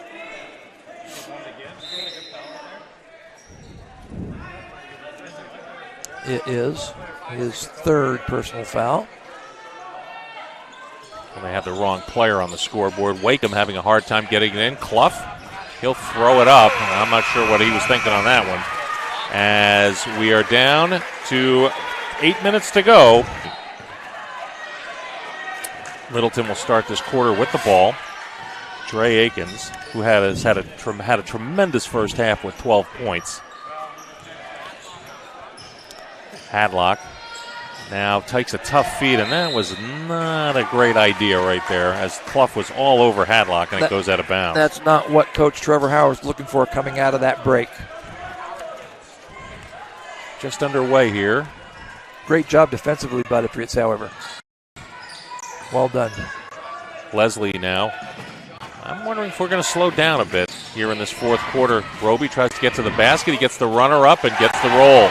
It is his third personal foul. And they have the wrong player on the scoreboard. Wakeham having a hard time getting it in. Clough, he'll throw it up. I'm not sure what he was thinking on that one. As we are down to 8 minutes to go. Littleton will start this quarter with the ball. Dre Akins, who had a tremendous first half with 12 points. Hadlock now takes a tough feed, and that was not a great idea right there, as Clough was all over Hadlock, and it goes out of bounds. That's not what Coach Trevor Howard's looking for coming out of that break. Just underway here. Great job defensively by the Patriots, however. Well done. Leslie now. I'm wondering if we're going to slow down a bit here in this fourth quarter. Roby tries to get to the basket. He gets the runner up and gets the roll.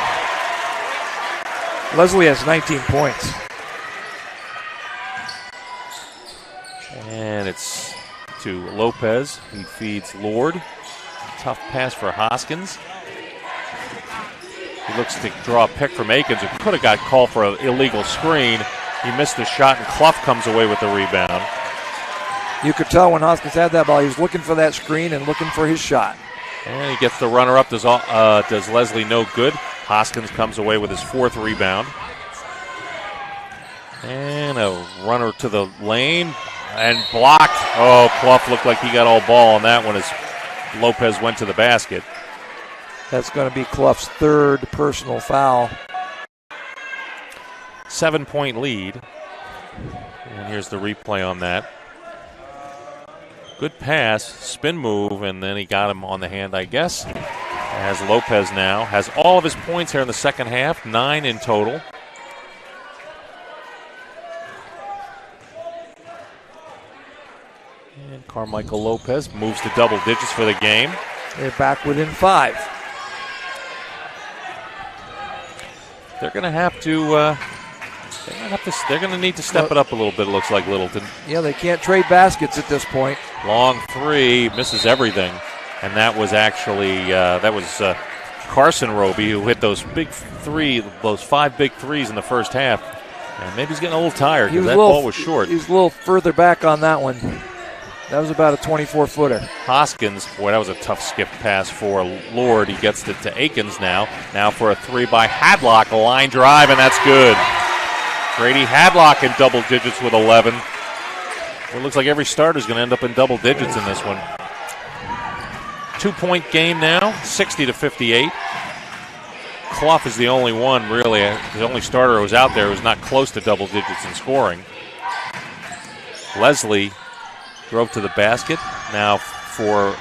Leslie has 19 points. And it's to Lopez. He feeds Lord. Tough pass for Hoskins. He looks to draw a pick from Akins, who could have got called for an illegal screen. He missed the shot, and Clough comes away with the rebound. You could tell when Hoskins had that ball, he was looking for that screen and looking for his shot. And he gets the runner up. Does Leslie no good. Hoskins comes away with his 4th rebound. And a runner to the lane and blocked. Oh, Clough looked like he got all ball on that one as Lopez went to the basket. That's going to be Clough's 3rd personal foul. 7-point lead. And here's the replay on that. Good pass, spin move, and then he got him on the hand, I guess. As Lopez now has all of his points here in the second half, 9 in total. And Carmichael Lopez moves to double digits for the game. They're back within 5. They're going to have to. They're going to need to step it up a little bit. It looks like Littleton. Yeah, they can't trade baskets at this point. Long 3, misses everything, and that was actually Carson Roby who hit those 5 big threes in the first half, and maybe he's getting a little tired because that ball was short. He was a little further back on that one. That was about a 24-footer. Hoskins, boy, that was a tough skip pass for Lord. He gets it to Akins now. Now for a 3 by Hadlock, a line drive, and that's good. Grady Hadlock in double digits with 11. It looks like every starter is going to end up in double digits in this one. 2-point game now, 60-58. Clough is the only one, really, the only starter who was out there who's not close to double digits in scoring. Leslie drove to the basket. Now for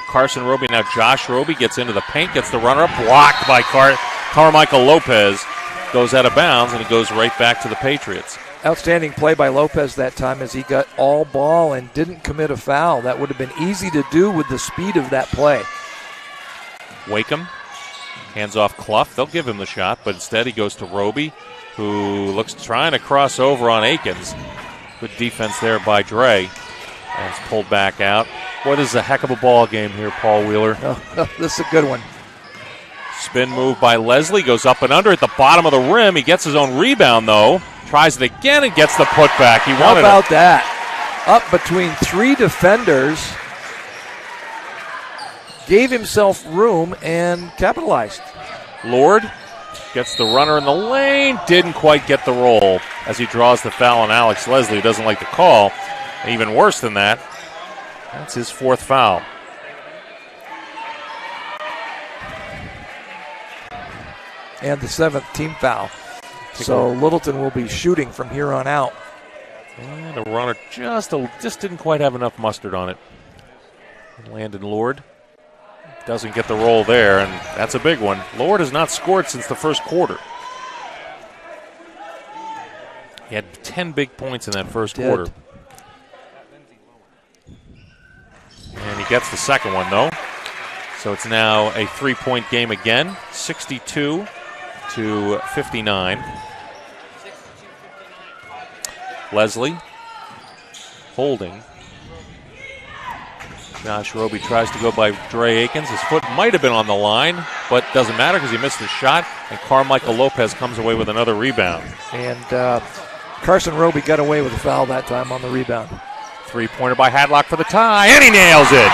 Carson Roby. Now Josh Roby gets into the paint, gets the runner-up, blocked by Carmichael Lopez. Goes out of bounds, and it goes right back to the Patriots. Outstanding play by Lopez that time as he got all ball and didn't commit a foul. That would have been easy to do with the speed of that play. Wakeham hands off Clough. They'll give him the shot, but instead he goes to Roby, who looks trying to cross over on Akins. Good defense there by Dre. And it's pulled back out. Boy, this is a heck of a ball game here, Paul Wheeler. Oh, this is a good one. Spin move by Leslie, goes up and under at the bottom of the rim. He gets his own rebound, though. Tries it again and gets the putback. How about that? Up between 3 defenders. Gave himself room and capitalized. Lord gets the runner in the lane. Didn't quite get the roll as he draws the foul on Alex Leslie. Doesn't like the call. Even worse than that. That's his 4th foul. And the 7th team foul. So Littleton will be shooting from here on out. And a runner just didn't quite have enough mustard on it. Landon Lord doesn't get the roll there, and that's a big one. Lord has not scored since the first quarter. He had 10 big points in that first quarter. And he gets the second one, though. So it's now a 3-point game again, 62-59. Leslie holding. Josh Roby tries to go by Dre Akins. His foot might have been on the line, but doesn't matter because he missed his shot. And Carmichael Lopez comes away with another rebound. And Carson Roby got away with a foul that time on the rebound. 3-pointer by Hadlock for the tie, and he nails it.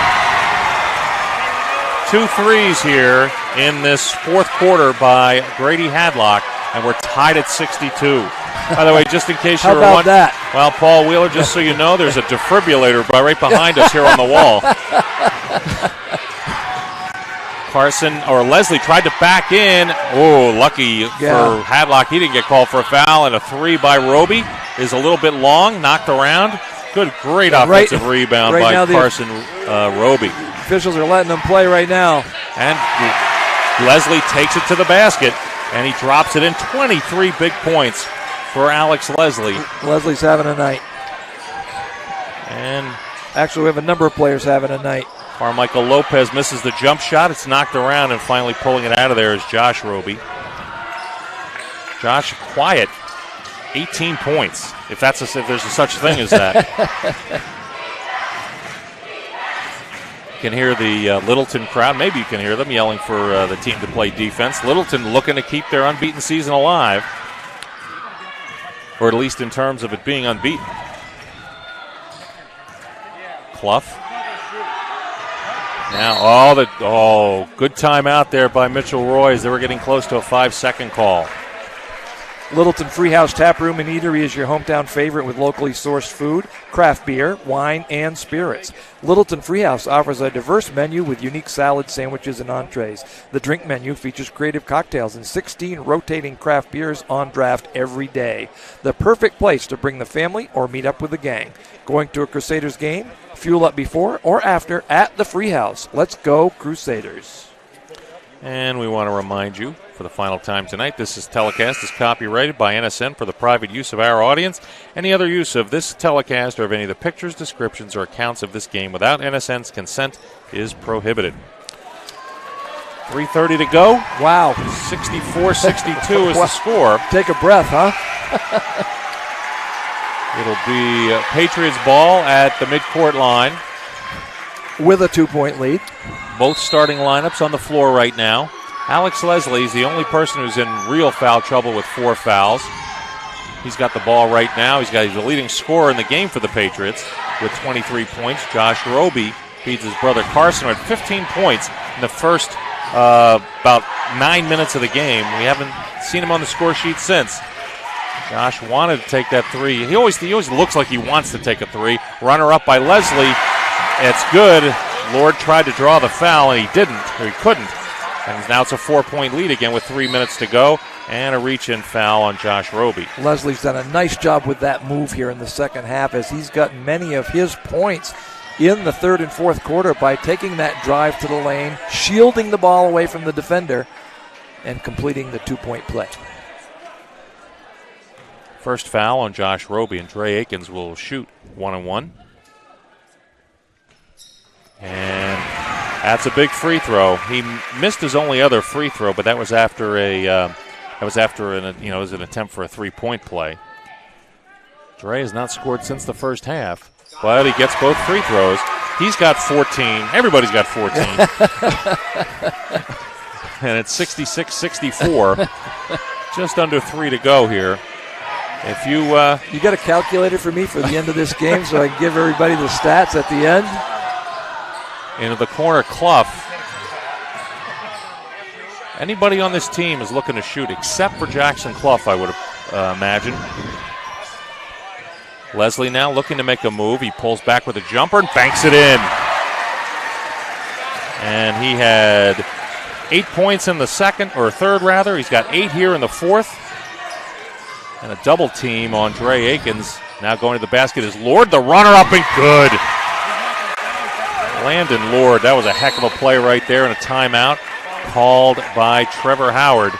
2 threes here in this 4th quarter by Grady Hadlock, and we're tied at 62. By the way, just in case you were wondering, that? Well, Paul Wheeler, just so you know, there's a defibrillator right behind us here on the wall. Leslie tried to back in. Oh, lucky for Hadlock, he didn't get called for a foul, and a 3 by Roby is a little bit long, knocked around. Great offensive rebound by Carson Roby. Officials are letting them play right now. And Leslie takes it to the basket, and he drops it in. 23 big points for Alex Leslie. Leslie's having a night. And actually, we have a number of players having a night. Carmichael Lopez misses the jump shot. It's knocked around, and finally pulling it out of there is Josh Roby. Josh, quiet. 18 points, if there's a such thing as that. You can hear the Littleton crowd. Maybe you can hear them yelling for the team to play defense. Littleton looking to keep their unbeaten season alive, or at least in terms of it being unbeaten. Clough. Now, good timeout there by Mitchell Roy as they were getting close to a 5-second call. Littleton Freehouse Tap Room and Eatery is your hometown favorite with locally sourced food, craft beer, wine, and spirits. Littleton Freehouse offers a diverse menu with unique salads, sandwiches, and entrees. The drink menu features creative cocktails and 16 rotating craft beers on draft every day. The perfect place to bring the family or meet up with the gang. Going to a Crusaders game? Fuel up before or after at the Freehouse. Let's go, Crusaders. And we want to remind you, for the final time tonight, this telecast is copyrighted by NSN for the private use of our audience. Any other use of this telecast or of any of the pictures, descriptions, or accounts of this game without NSN's consent is prohibited. 3:30 to go. Wow. 64-62 is the score. Take a breath, huh? It'll be Patriots ball at the midcourt line. With a 2-point lead. Both starting lineups on the floor right now. Alex Leslie is the only person who's in real foul trouble with 4 fouls. He's got the ball right now. He's the leading scorer in the game for the Patriots with 23 points. Josh Roby feeds his brother Carson with 15 points in the first about 9 minutes of the game. We haven't seen him on the score sheet since. Josh wanted to take that 3. He always looks like he wants to take a 3. Runner up by Leslie. It's good. Lord tried to draw the foul, and he didn't, or he couldn't. And now it's a 4-point lead again with 3 minutes to go, and a reach-in foul on Josh Roby. Leslie's done a nice job with that move here in the second half as he's gotten many of his points in the third and fourth quarter by taking that drive to the lane, shielding the ball away from the defender, and completing the 2-point play. First foul on Josh Roby, and Dre Akins will shoot 1-on-1. And that's a big free throw. He missed his only other free throw, but that was after an attempt for a 3-point play. Dre has not scored since the first half, but he gets both free throws. He's got 14. Everybody's got 14. And it's 66-64. Just under 3 to go here. If you got a calculator for me for the end of this game so I can give everybody the stats at the end? Into the corner, Clough. Anybody on this team is looking to shoot except for Jackson Clough, I would imagine. Leslie now looking to make a move. He pulls back with a jumper and banks it in. And he had 8 points in the third rather. He's got 8 here in the fourth. And a double team on Dre Akins. Now going to the basket is Lord, the runner up and good. Landon Lord, that was a heck of a play right there, and a timeout called by Trevor Howard.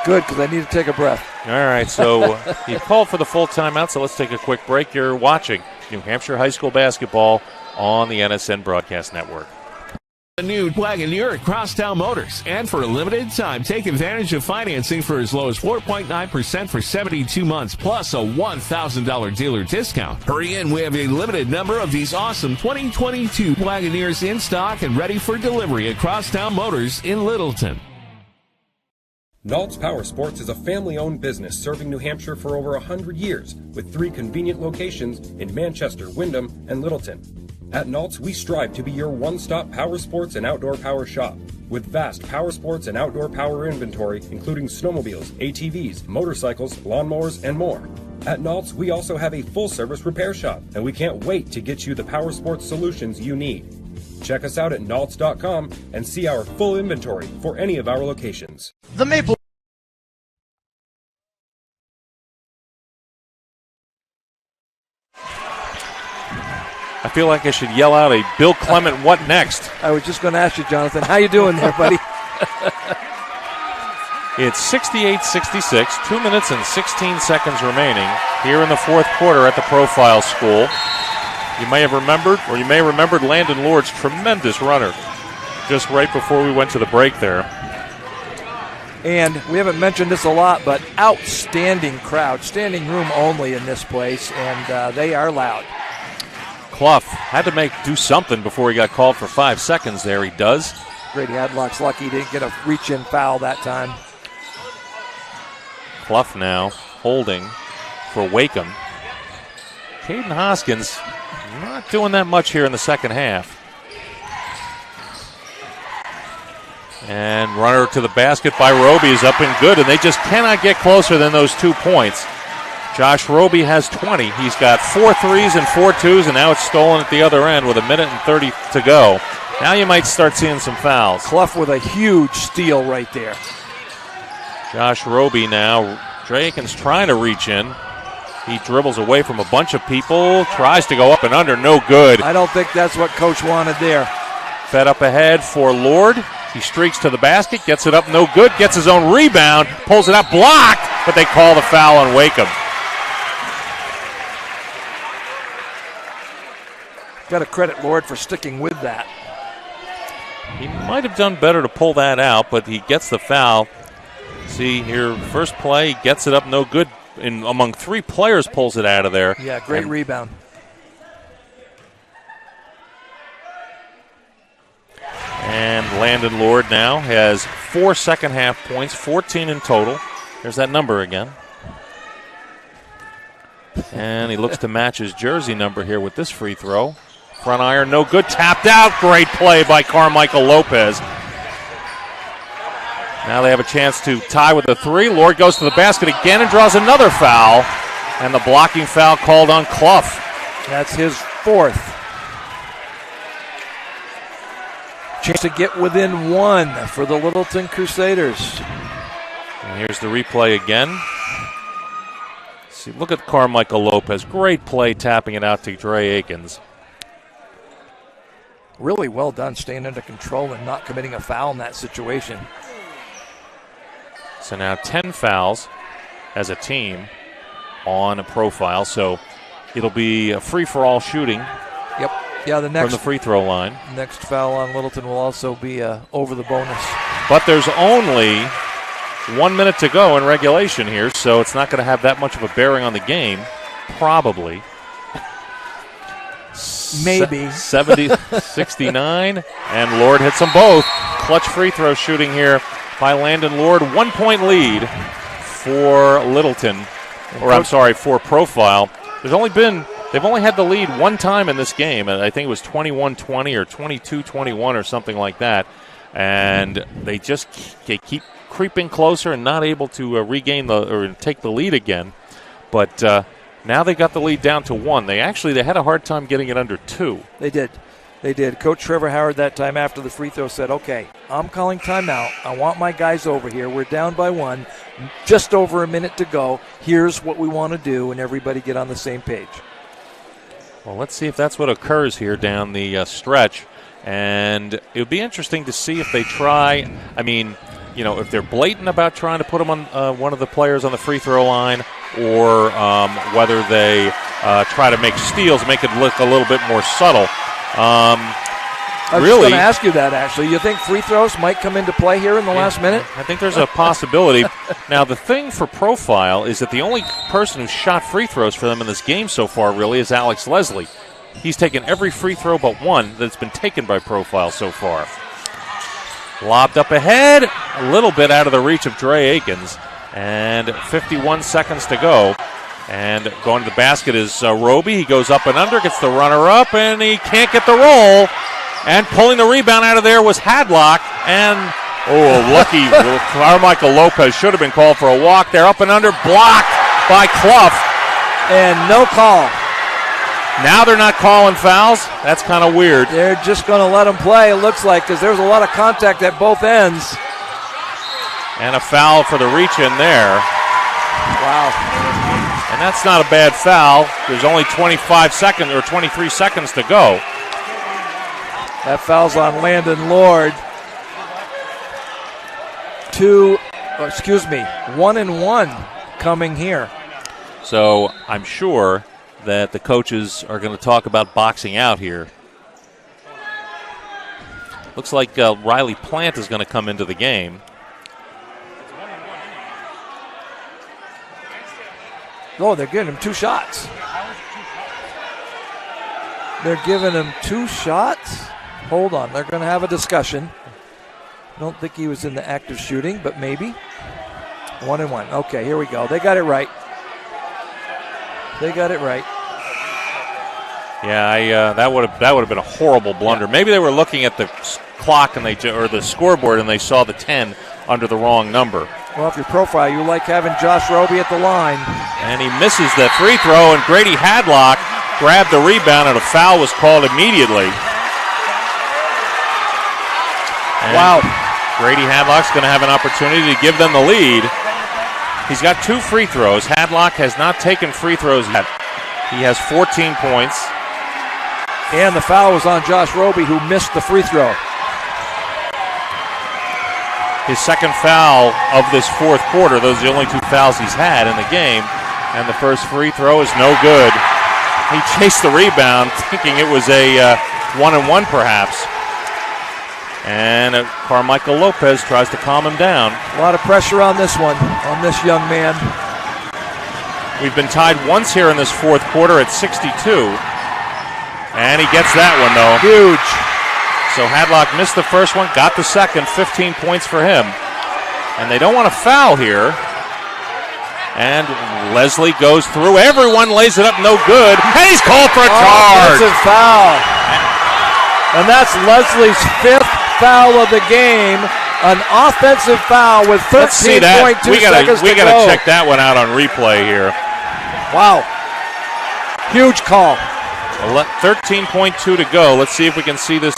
Good, because I need to take a breath. All right, so he called for the full timeout, so let's take a quick break. You're watching New Hampshire High School basketball on the NSN Broadcast Network. A new Wagoneer at Crosstown Motors. And for a limited time, take advantage of financing for as low as 4.9% for 72 months, plus a $1,000 dealer discount. Hurry in, we have a limited number of these awesome 2022 Wagoneers in stock and ready for delivery at Crosstown Motors in Littleton. Nault's Power Sports is a family-owned business serving New Hampshire for over 100 years with 3 convenient locations in Manchester, Windham, and Littleton. At Nault's, we strive to be your one-stop power sports and outdoor power shop. With vast power sports and outdoor power inventory, including snowmobiles, ATVs, motorcycles, lawnmowers, and more. At Nault's, we also have a full-service repair shop, and we can't wait to get you the power sports solutions you need. Check us out at naults.com and see our full inventory for any of our locations. The Maple. I feel like I should yell out a Bill Clement, what next? I was just going to ask you, Jonathan, how you doing there, buddy? It's 68-66, 2 minutes and 16 seconds remaining here in the fourth quarter at the Profile School. You may have remembered, or you may have remembered Landon Lord's tremendous runner just right before we went to the break there. And we haven't mentioned this a lot, but outstanding crowd, standing room only in this place, and they are loud. Clough had to do something before he got called for 5 seconds there. He does. Grady Hadlock's lucky he didn't get a reach-in foul that time. Clough now holding for Wakeham. Caden Hoskins not doing that much here in the second half. And runner to the basket by Roby is up and good, and they just cannot get closer than those 2 points. Josh Roby has 20. He's got 4 threes and 4 twos, and now it's stolen at the other end with 1 minute and 30 to go. Now you might start seeing some fouls. Clough with a huge steal right there. Josh Roby now. Dre Akins trying to reach in. He dribbles away from a bunch of people, tries to go up and under, no good. I don't think that's what Coach wanted there. Fed up ahead for Lord. He streaks to the basket, gets it up, no good, gets his own rebound, pulls it up, blocked, but they call the foul on Wakeham. Got to credit Lord for sticking with that. He might have done better to pull that out, but he gets the foul. See here, first play, gets it up, no good. Among 3 players, pulls it out of there. Yeah, great rebound. And Landon Lord now has 4 second half points, 14 in total. There's that number again. And he looks to match his jersey number here with this free throw. Front iron, no good, tapped out. Great play by Carmichael Lopez. Now they have a chance to tie with a 3. Lord goes to the basket again and draws another foul. And the blocking foul called on Clough. That's his 4th. Chance to get within 1 for the Littleton Crusaders. And here's the replay again. See, look at Carmichael Lopez. Great play tapping it out to Dre Akins. Really well done staying under control and not committing a foul in that situation. So now 10 fouls as a team on a Profile. So it'll be a free-for-all shooting. Yep. Yeah, the next from the free throw line. Next foul on Littleton will also be over the bonus. But there's only 1 minute to go in regulation here, so it's not going to have that much of a bearing on the game. Probably. Maybe. 69, and Lord hits them both. Clutch free throw shooting here by Landon Lord. 1 point lead for Littleton, for Profile. They've only had the lead one time in this game, and I think it was 21-20 or 22-21 or something like that. And they keep creeping closer and not able to regain or take the lead again. But Now they got the lead down to 1. They had a hard time getting it under 2. They did. Coach Trevor Howard that time after the free throw said, okay, I'm calling timeout. I want my guys over here. We're down by 1. Just over a minute to go. Here's what we want to do, and everybody get on the same page. Well, let's see if that's what occurs here down the stretch. And it would be interesting to see if they try. I mean, if they're blatant about trying to put them on one of the players on the free throw line, or whether they try to make steals, make it look a little bit more subtle. I was just going to ask you that, actually. You think free throws might come into play here in the last minute? I think there's a possibility. Now, the thing for Profile is that the only person who's shot free throws for them in this game so far really is Alex Leslie. He's taken every free throw but one that's been taken by Profile so far. Lobbed up ahead, a little bit out of the reach of Dre Akins, and 51 seconds to go. And going to the basket is Roby. He goes up and under, gets the runner up, and he can't get the roll. And pulling the rebound out of there was Hadlock. And, lucky Carmichael Lopez should have been called for a walk there. Up and under, blocked by Clough. And no call. Now they're not calling fouls. That's kind of weird. They're just going to let them play, it looks like, because there's a lot of contact at both ends. And a foul for the reach in there. Wow. And that's not a bad foul. There's only 25 seconds or 23 seconds to go. That foul's on Landon Lord. 1 and 1 coming here. So I'm sure that the coaches are going to talk about boxing out here. Looks like Riley Plant is going to come into the game. Oh, they're giving him 2 shots. They're giving him 2 shots. Hold on, they're going to have a discussion. I don't think he was in the act of shooting, but maybe. 1 and 1. Okay, here we go. They got it right. Yeah, that would have been a horrible blunder. Yeah. Maybe they were looking at the clock and or the scoreboard and they saw the 10 under the wrong number. Well, if you're Profile, you like having Josh Roby at the line. And he misses the free throw, and Grady Hadlock grabbed the rebound, and a foul was called immediately. And wow. Grady Hadlock's going to have an opportunity to give them the lead. He's got 2 free throws. Hadlock has not taken free throws yet. He has 14 points. And the foul was on Josh Roby, who missed the free throw. His second foul of this fourth quarter. Those are the only 2 fouls he's had in the game. And the first free throw is no good. He chased the rebound, thinking it was a 1 and 1 perhaps. And Carmichael Lopez tries to calm him down. A lot of pressure on this one, on this young man. We've been tied once here in this fourth quarter at 62. And he gets that one, though. Huge. So Hadlock missed the first one, got the second, 15 points for him. And they don't want to foul here. And Leslie goes through. Everyone lays it up, no good. And he's called for a charge. Offensive foul. And that's Leslie's 5th foul of the game. An offensive foul with 13.2 seconds to go. We got to check that one out on replay here. Wow. Huge call. 13.2 to go. Let's see if we can see this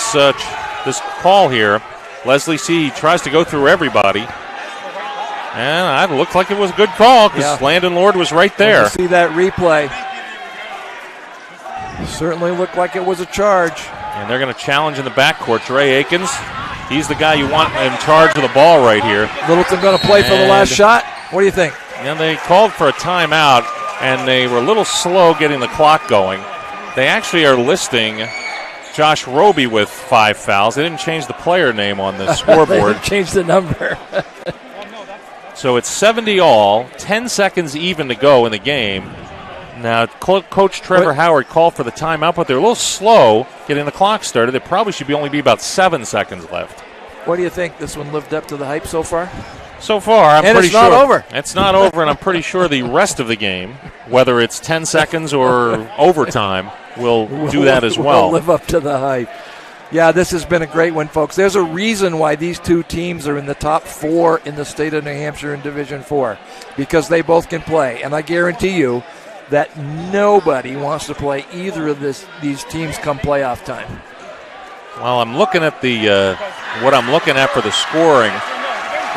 this call here. Leslie C. tries to go through everybody. And it looked like it was a good call because Landon Lord was right there. See that replay. Certainly looked like it was a charge. And they're going to challenge in the backcourt. Dre Akins, he's the guy you want in charge of the ball right here. Littleton going to play for the last shot? What do you think? And they called for a timeout, and they were a little slow getting the clock going. They actually are listing Josh Roby with 5 fouls. They didn't change the player name on the scoreboard. They didn't change the number. So it's 70 all, 10 seconds even to go in the game. Now, Coach Trevor Howard called for the timeout, but they're a little slow getting the clock started. There probably should only be about 7 seconds left. What do you think? This one lived up to the hype so far? So far, I'm pretty sure. And it's not over. It's not over, and I'm pretty sure the rest of the game, whether it's 10 seconds or overtime, will do that as well. Will live up to the hype. Yeah, this has been a great one, folks. There's a reason why these 2 teams are in the top 4 in the state of New Hampshire in Division 4, because they both can play. And I guarantee you, that nobody wants to play either of these teams come playoff time. Well, I'm looking at what I'm looking at for the scoring.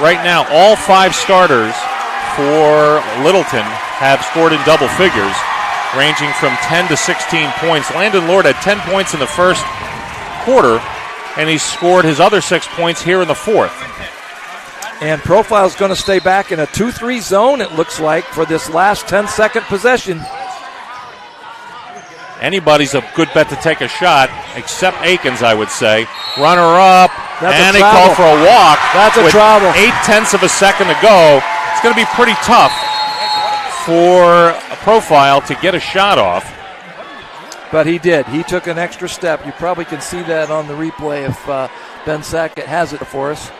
Right now, all 5 starters for Littleton have scored in double figures, ranging from 10 to 16 points. Landon Lord had 10 points in the first quarter, and he scored his other 6 points here in the fourth. And Profile's going to stay back in a 2-3 zone, it looks like, for this last 10-second possession. Anybody's a good bet to take a shot, except Akins, I would say. Runner up, and he called for a walk. That's a travel. 0.8 of a second to go. It's going to be pretty tough for a Profile to get a shot off. But he did. He took an extra step. You probably can see that on the replay if Ben Sackett has it for us.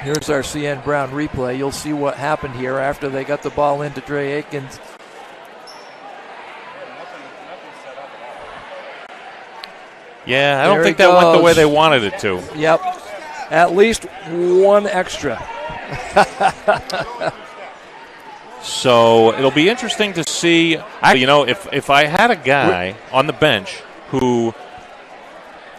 Here's our CN Brown replay. You'll see what happened here after they got the ball into Dre Akins. Yeah, I don't think that went the way they wanted it to. Yep. At least one extra. So it'll be interesting to see. If I had a guy on the bench who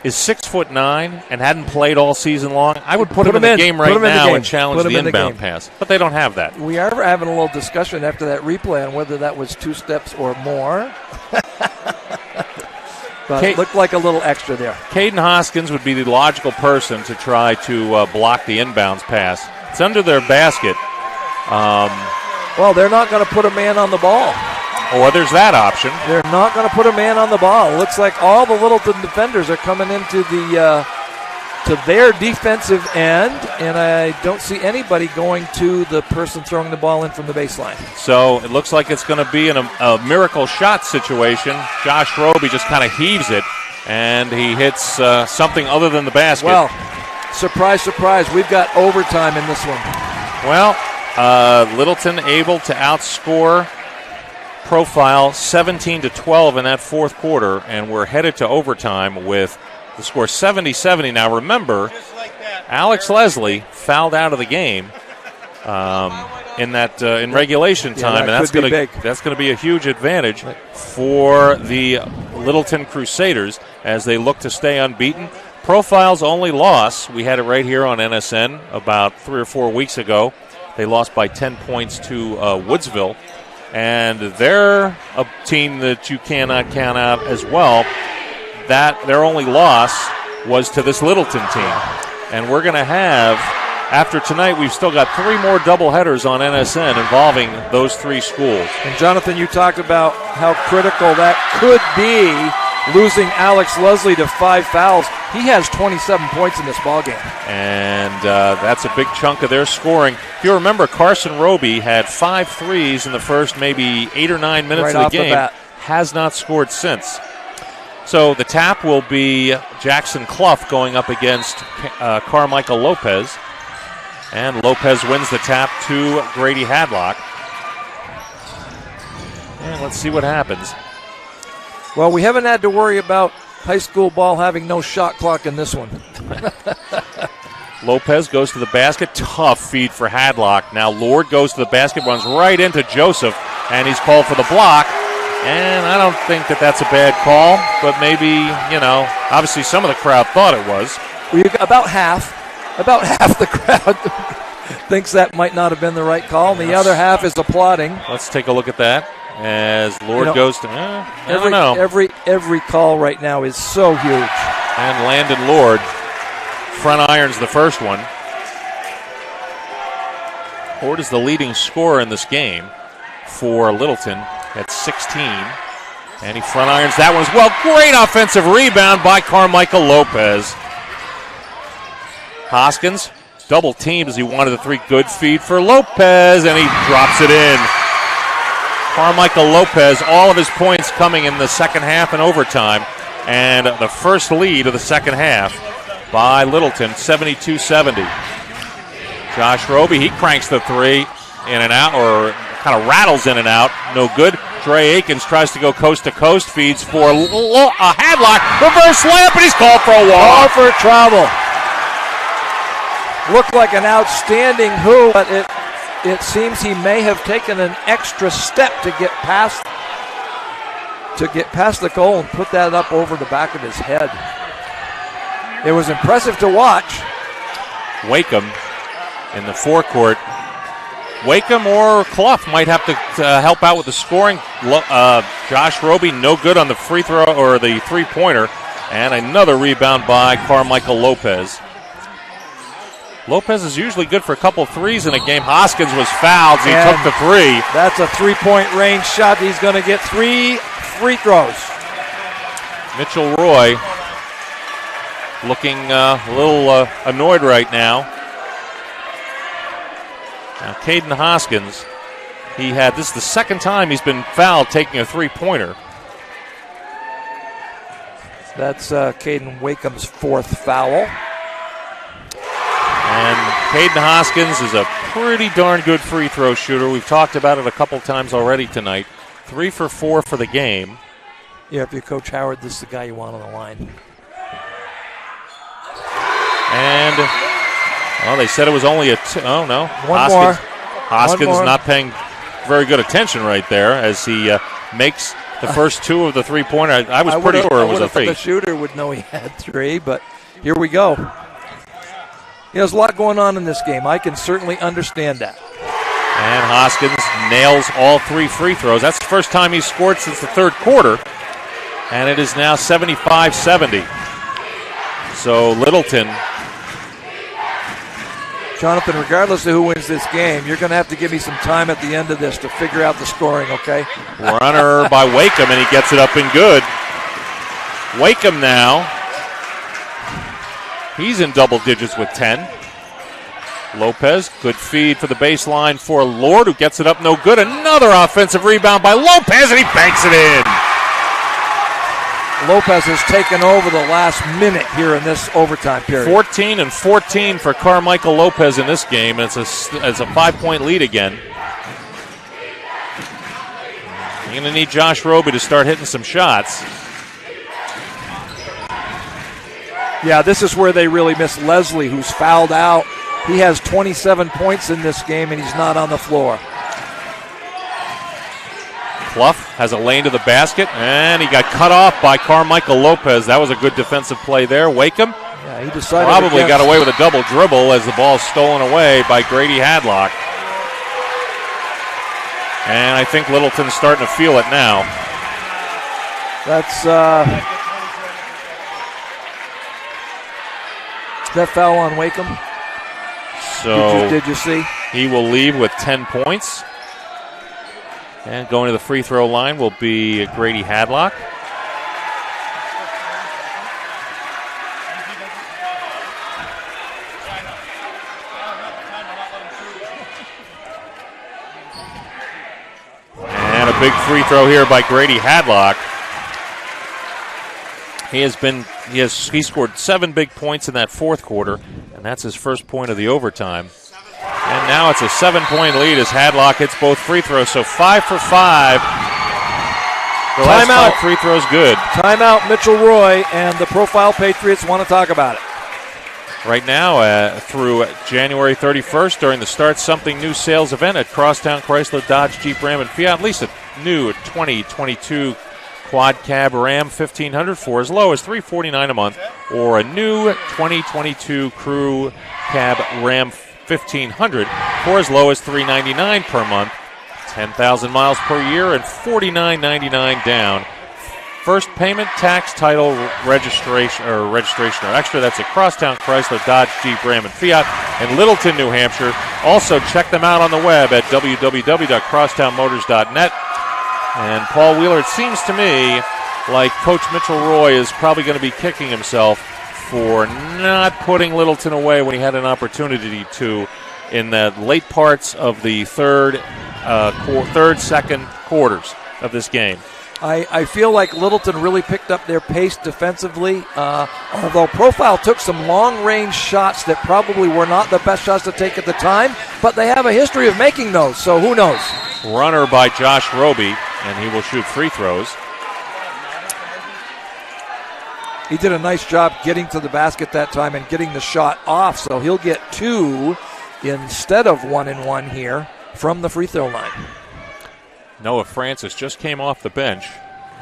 is 6'9" and hadn't played all season long, I would put him in the game right now and challenge the inbound pass. But they don't have that. We are having a little discussion after that replay on whether that was 2 steps or more. But it looked like a little extra there. Caden Hoskins would be the logical person to try to block the inbounds pass. It's under their basket. Well, they're not going to put a man on the ball. Or there's that option. They're not going to put a man on the ball. It looks like all the Littleton defenders are coming into to their defensive end, and I don't see anybody going to the person throwing the ball in from the baseline. So it looks like it's going to be in a miracle shot situation. Josh Roby just kind of heaves it, and he hits something other than the basket. Well, surprise, surprise, we've got overtime in this one. Well, Littleton able to outscore Profile 17-12 in that fourth quarter, and we're headed to overtime with the score 70-70. Now remember, Alex Leslie fouled out of the game in regulation time, and that's going to be a huge advantage for the Littleton Crusaders as they look to stay unbeaten. Profile's only loss, we had it right here on NSN about 3 or 4 weeks ago. They lost by 10 points to Woodsville. And they're a team that you cannot count out as well. That their only loss was to this Littleton team. And we're going to have, after tonight, we've still got 3 more doubleheaders on NSN involving those 3 schools. And Jonathan, you talked about how critical that could be, losing Alex Leslie to 5 fouls. He has 27 points in this ballgame. And that's a big chunk of their scoring. If you remember, Carson Roby had 5 threes in the first maybe 8 or 9 minutes of the game. Has not scored since. So the tap will be Jackson Clough going up against Carmichael Lopez. And Lopez wins the tap to Grady Hadlock. And let's see what happens. Well, we haven't had to worry about high school ball having no shot clock in this one. Lopez goes to the basket. Tough feed for Hadlock. Now Lord goes to the basket, runs right into Joseph, and he's called for the block. And I don't think that that's a bad call, but maybe, obviously some of the crowd thought it was. About half the crowd thinks that might not have been the right call, and the other half is applauding. Let's take a look at that. As Lord goes to, I don't know. Every call right now is so huge. And Landon Lord front irons the first one. Lord is the leading scorer in this game for Littleton at 16. And he front irons that one as well. Great offensive rebound by Carmichael Lopez. Hoskins double teamed as he wanted the 3. Good feed for Lopez, and he drops it in. Carmichael Lopez, all of his points coming in the second half and overtime. And the first lead of the second half by Littleton, 72-70. Josh Roby, he cranks the 3 in and out, or kind of rattles in and out. No good. Dre Akins tries to go coast to coast, feeds for a Hadlock. Reverse layup, and he's called for a walk. Call for travel. Looked like an outstanding hoop, but it seems he may have taken an extra step to get past the goal and put that up over the back of his head. It was impressive to watch. Wakeham in the forecourt. Wakeham or Clough might have to help out with the scoring. Josh Roby no good on the free throw or the three-pointer. And another rebound by Carmichael Lopez. Lopez is usually good for a couple threes in a game. Hoskins was fouled. He took the three. That's a three-point range shot. He's going to get 3 free throws. Mitchell Roy looking a little annoyed right now. Now, Caden Hoskins, this is the second time he's been fouled taking a three-pointer. That's Caden Wakeham's 4th foul. And Caden Hoskins is a pretty darn good free throw shooter. We've talked about it a couple times already tonight. 3 for 4 for the game. Yeah, if you're Coach Howard, this is the guy you want on the line. And, they said it was only oh, no. Hoskins One more. not paying very good attention right there as he makes the first 2 of the three-pointer. I was pretty sure it was a 3. The shooter would know he had 3, but here we go. There's a lot going on in this game. I can certainly understand that. And Hoskins nails all 3 free throws. That's the first time he's scored since the third quarter. And it is now 75-70. So Littleton. Jonathan, regardless of who wins this game, you're going to have to give me some time at the end of this to figure out the scoring, okay? Runner by Wakeham, and he gets it up and good. Wakeham now. He's in double digits with 10. Lopez, good feed for the baseline for Lord, who gets it up no good. Another offensive rebound by Lopez, and he banks it in. Lopez has taken over the last minute here in this overtime period. 14 and 14 for Carmichael Lopez in this game. It's a 5-point lead again. You're going to need Josh Roby to start hitting some shots. Yeah, this is where they really miss Leslie, who's fouled out. He has 27 points in this game, and he's not on the floor. Clough has a lane to the basket, and he got cut off by Carmichael Lopez. That was a good defensive play there. Wakeham he decided probably got away with a double dribble as the ball's stolen away by Grady Hadlock. And I think Littleton's starting to feel it now. That's that foul on Wakeham. So did you see? He will leave with 10 points. And going to the free throw line will be Grady Hadlock. And a big free throw here by Grady Hadlock. He scored 7 big points in that fourth quarter, and that's his first point of the overtime. And now it's a 7-point lead as Hadlock hits both free throws, so 5 for 5. The last 5 free throws good. Timeout, Mitchell Roy, and the Profile Patriots want to talk about it. Right now, through January 31st, during the Start Something New sales event at Crosstown Chrysler Dodge Jeep Ram and Fiat, at least a new 2022 Quad Cab Ram 1500 for as low as $349 a month, or a new 2022 Crew Cab Ram 1500 for as low as $399 per month, 10,000 miles per year, and $49.99 down. First payment, tax, title, registration or extra. That's at Crosstown Chrysler Dodge Jeep Ram and Fiat in Littleton, New Hampshire. Also, check them out on the web at www.crosstownmotors.net. And Paul Wheeler, it seems to me like Coach Mitchell Roy is probably going to be kicking himself for not putting Littleton away when he had an opportunity to in the late parts of the second quarters of this game. I feel like Littleton really picked up their pace defensively, although Profile took some long-range shots that probably were not the best shots to take at the time, but they have a history of making those, so who knows? Runner by Josh Roby, and he will shoot free throws. He did a nice job getting to the basket that time and getting the shot off, so he'll get 2 instead of 1 and 1 here. from the free throw line. Noah Francis just came off the bench,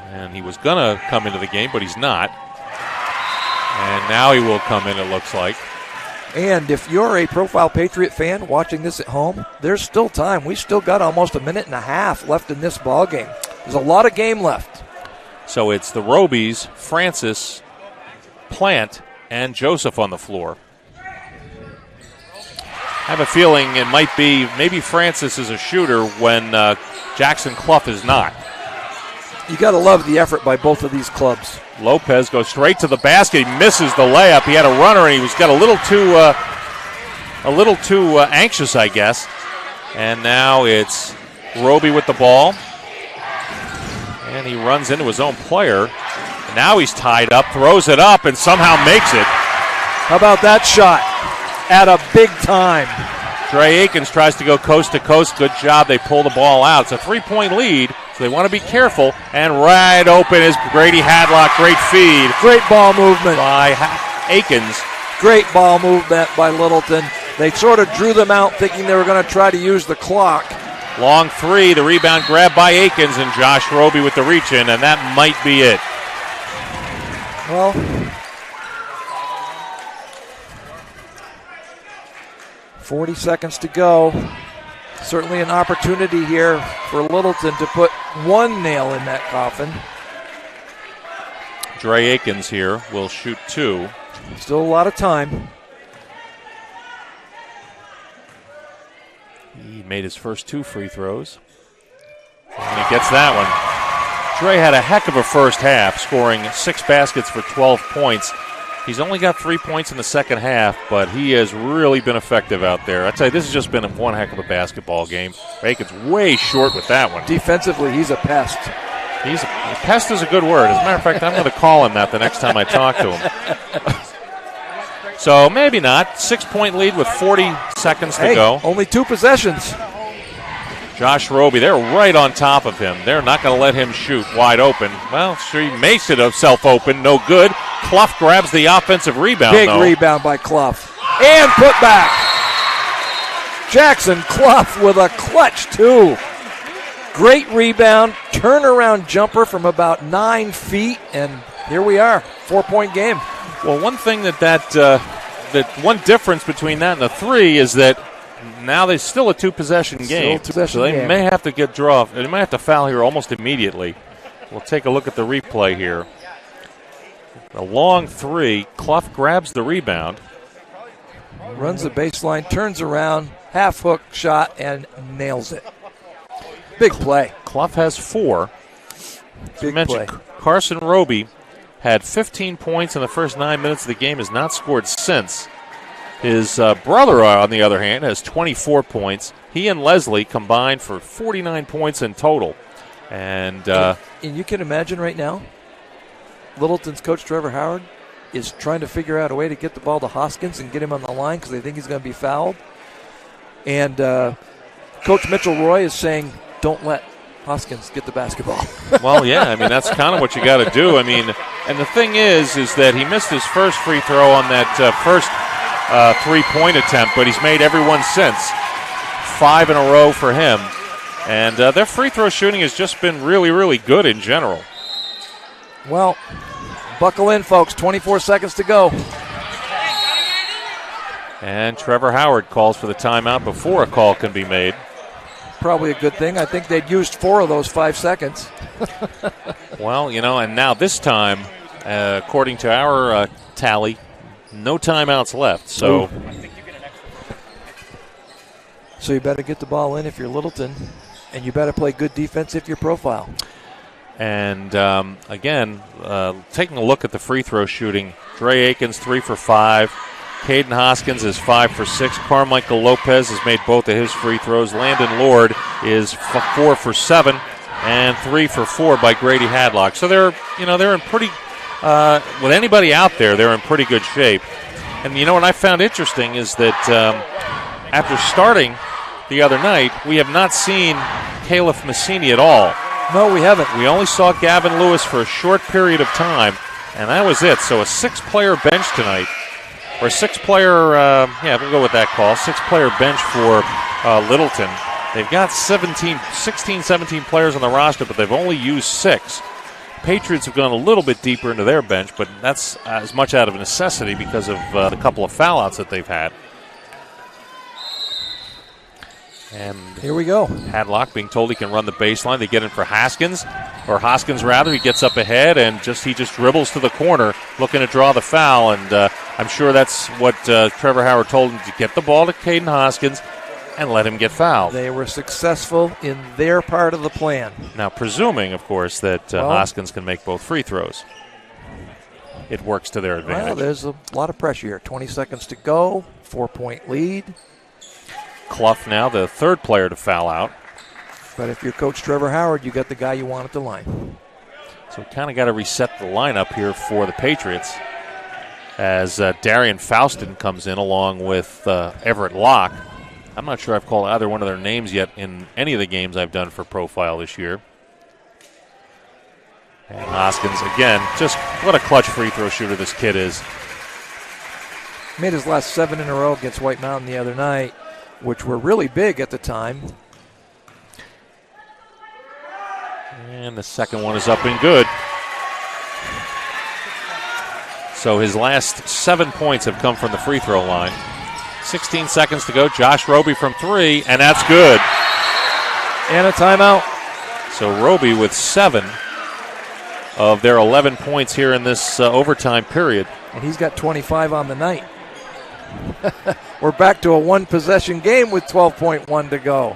and he was going to come into the game, but he's not. And now he will come in, it looks like. And if you're a Profile Patriot fan watching this at home, there's still time. We still got almost a minute and a half left in this ball game. There's a lot of game left. So it's the Robies, Francis, Plant, and Joseph on the floor. I have a feeling it might be maybe Francis is a shooter when Jackson Clough is not. You got to love the effort by both of these clubs. Lopez goes straight to the basket. He misses the layup. He had a runner, and he was got a little too anxious, I guess. And now it's Roby with the ball, and he runs into his own player. And now he's tied up, throws it up, and somehow makes it. How about that shot? At a big time. Trey Akins tries to go coast to coast. Good job. They pull the ball out. It's a 3-point lead, so they want to be careful. And right open is Grady Hadlock. Great feed. Great ball movement by Akins. Great ball movement by Littleton. They sort of drew them out thinking they were going to try to use the clock. Long three. The rebound grabbed by Akins, and Josh Roby with the reach in, and that might be it. Well, .40 seconds to go. Certainly an opportunity here for Littleton to put one nail in that coffin. Dre Akins here will shoot 2. Still a lot of time. He made his first 2 free throws. And he gets that one. Dre had a heck of a first half, scoring 6 baskets for 12 points. He's only got 3 points in the second half, but he has really been effective out there. I tell you, this has just been one heck of a basketball game. Bacon's way short with that one. Defensively, he's a pest. Pest is a good word. As a matter of fact, I'm going to call him that the next time I talk to him. So maybe not. 6-point lead with 40 seconds to go. Only 2 possessions. Josh Roby, they're right on top of him. They're not going to let him shoot wide open. Well, sure, he makes it himself open. No good. Clough grabs the offensive rebound, Big rebound by Clough. And put back. Jackson Clough with a clutch, too. Great rebound. Turnaround jumper from about 9 feet. And here we are. 4-point game. Well, one thing that one difference between that and the 3 is that now there's still a 2-possession game. So they may have to they might have to foul here almost immediately. We'll take a look at the replay here. A long 3. Clough grabs the rebound. Runs the baseline, turns around, half-hook shot, and nails it. Big play. Clough has 4. As we mentioned, play. Carson Roby had 15 points in the first 9 minutes of the game, has not scored since. His brother, on the other hand, has 24 points. He and Leslie combined for 49 points in total. And you can imagine right now, Littleton's coach, Trevor Howard, is trying to figure out a way to get the ball to Hoskins and get him on the line because they think he's going to be fouled. And Coach Mitchell Roy is saying, don't let Hoskins get the basketball. Well, yeah, I mean, that's kind of what you got to do. I mean, and the thing is that he missed his first free throw on that first 3-point attempt, but he's made every one since. 5 in a row for him. And their free throw shooting has just been really, really good in general. Well, buckle in, folks. 24 seconds to go. And Trevor Howard calls for the timeout before a call can be made. Probably a good thing. I think they'd used 4 of those 5 seconds. Well, and now this time, according to our tally, no timeouts left. So you better get the ball in if you're Littleton, and you better play good defense if you're Profile. And again, taking a look at the free throw shooting, Dre Akins 3 for 5. Caden Hoskins is 5 for 6. Carmichael Lopez has made both of his free throws. Landon Lord is 4 for 7, and 3 for 4 by Grady Hadlock. So they're in pretty. With anybody out there, they're in pretty good shape. And what I found interesting is that after starting the other night, we have not seen Caliph Massini at all. No, we haven't. We only saw Gavin Lewis for a short period of time, and that was it. So a 6-player bench tonight. Or 6-player, we'll go with that call. 6-player bench for Littleton. They've got 16, 17 players on the roster, but they've only used 6. Patriots have gone a little bit deeper into their bench, but that's as much out of necessity because of the couple of foul-outs that they've had. And here we go. Hadlock being told he can run the baseline. They get in for Hoskins. He gets up ahead and he just dribbles to the corner looking to draw the foul. And I'm sure that's what Trevor Howard told him, to get the ball to Caden Hoskins and let him get fouled. They were successful in their part of the plan. Now, presuming, of course, that Hoskins can make both free throws, it works to their advantage. Well, there's a lot of pressure here. 20 seconds to go, 4-point lead. Clough now the third player to foul out. But if you're Coach Trevor Howard, you got the guy you want at the line. So we kind of got to reset the lineup here for the Patriots as Darian Faustin comes in along with Everett Locke. I'm not sure I've called either one of their names yet in any of the games I've done for Profile this year. And Hoskins, again, just what a clutch free throw shooter this kid is. Made his last 7 in a row against White Mountain the other night, which were really big at the time. And the second one is up and good. So his last 7 points have come from the free throw line. 16 seconds to go. Josh Roby from 3, and that's good. And a timeout. So Roby with 7 of their 11 points here in this overtime period. And he's got 25 on the night. We're back to a one-possession game with 12.1 to go.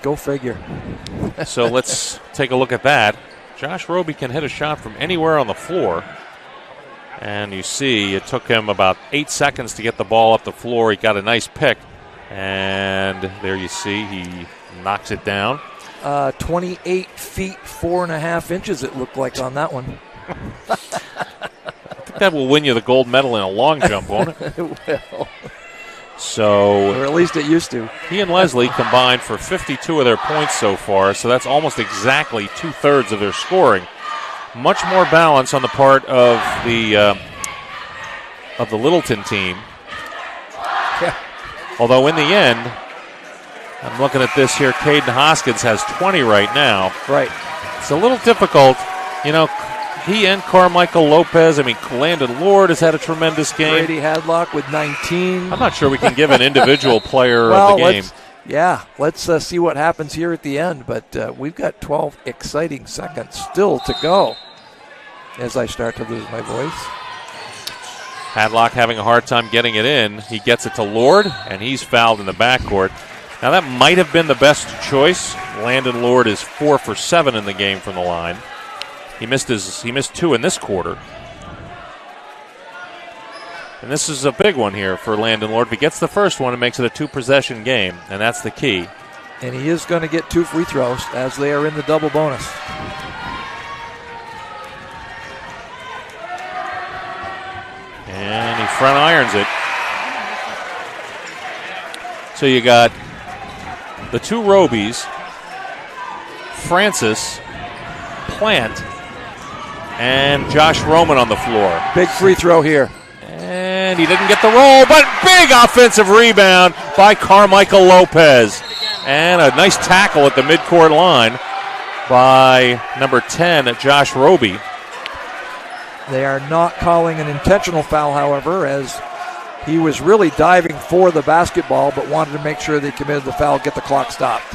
Go figure. So let's take a look at that. Josh Roby can hit a shot from anywhere on the floor. And you see it took him about 8 seconds to get the ball up the floor. He got a nice pick. And there you see he knocks it down. 28 feet, 4.5 inches it looked like on that one. I think that will win you the gold medal in a long jump, won't it? It will. So, or at least it used to. He and Leslie combined for 52 of their points so far, so that's almost exactly 2/3 of their scoring. Much more balance on the part of the Littleton team. Yeah. Although in the end, I'm looking at this here, Caden Hoskins has 20 right now. Right. It's a little difficult. You know, he and Carmichael Lopez, Landon Lord has had a tremendous game. Brady Hadlock with 19. I'm not sure we can give an individual player of the game. Let's see what happens here at the end. But we've got 12 exciting seconds still to go as I start to lose my voice. Hadlock having a hard time getting it in. He gets it to Lord, and he's fouled in the backcourt. Now that might have been the best choice. Landon Lord is 4 for 7 in the game from the line. He missed 2 in this quarter. And this is a big one here for Landon Lord. If he gets the first one, it makes it a 2-possession game, and that's the key. And he is going to get 2 free throws as they are in the double bonus. And he front irons it. So you got the 2 Robies, Francis, Plant, and Josh Roman on the floor. Big free throw here. And he didn't get the roll, but big offensive rebound by Carmichael Lopez. And a nice tackle at the midcourt line by number 10, Josh Roby. They are not calling an intentional foul, however, as he was really diving for the basketball but wanted to make sure they committed the foul, get the clock stopped.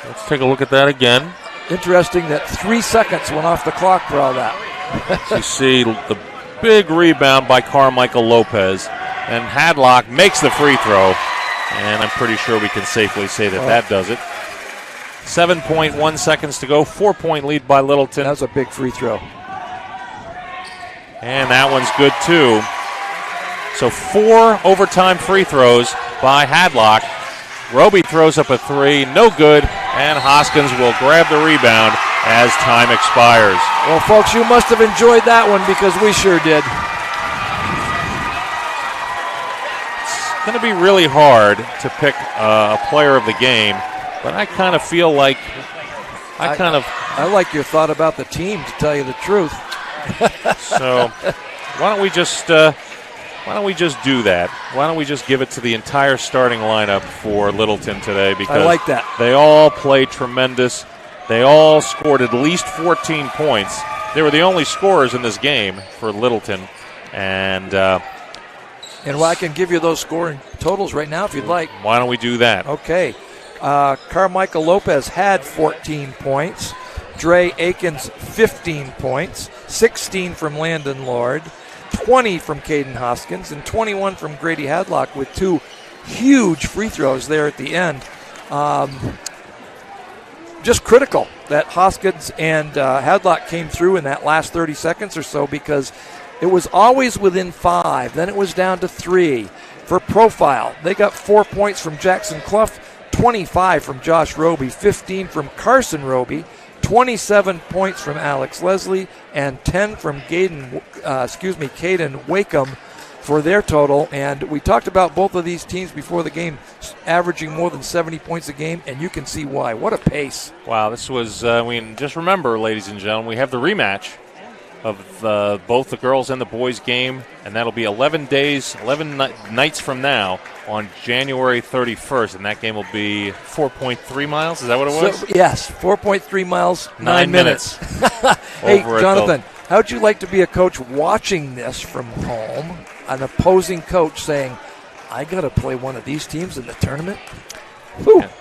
Let's take a look at that again. Interesting that 3 seconds went off the clock for all that. You see the big rebound by Carmichael Lopez, and Hadlock makes the free throw, and I'm pretty sure we can safely say that does it. 7.1 seconds to go, 4-point lead by Littleton. That was a big free throw. And that one's good too. So 4 overtime free throws by Hadlock. Roby throws up a 3, no good, and Hoskins will grab the rebound as time expires. Well, folks, you must have enjoyed that one because we sure did. It's going to be really hard to pick a player of the game, but I kind of feel like I like your thought about the team, to tell you the truth. So why don't we just Why don't we just do that? Why don't we just give it to the entire starting lineup for Littleton today? Because I like that. They all played tremendous. They all scored at least 14 points. They were the only scorers in this game for Littleton. And I can give you those scoring totals right now if you'd like. Why don't we do that? Okay. Carmichael Lopez had 14 points. Dre Akins, 15 points. 16 from Landon Lord. 20 from Caden Hoskins. And 21 from Grady Hadlock with 2 huge free throws there at the end. Just critical that Hoskins and Hadlock came through in that last 30 seconds or so, because it was always within 5. Then it was down to 3. For profile, they got 4 points from Jackson Clough, 25 from Josh Roby, 15 from Carson Roby, 27 points from Alex Leslie, and 10 from Caden Wakeham for their total. And we talked about both of these teams before the game averaging more than 70 points a game, and you can see why. What a pace. Wow, this was, just remember, ladies and gentlemen, we have the rematch of both the girls and the boys game, and that'll be 11 nights from now on January 31st, and that game will be 4.3 miles. Is that what it was? Yes, 4.3 miles, 9 minutes. Hey, Over Jonathan, how'd you like to be a coach watching this from home, an opposing coach saying, I got to play one of these teams in the tournament?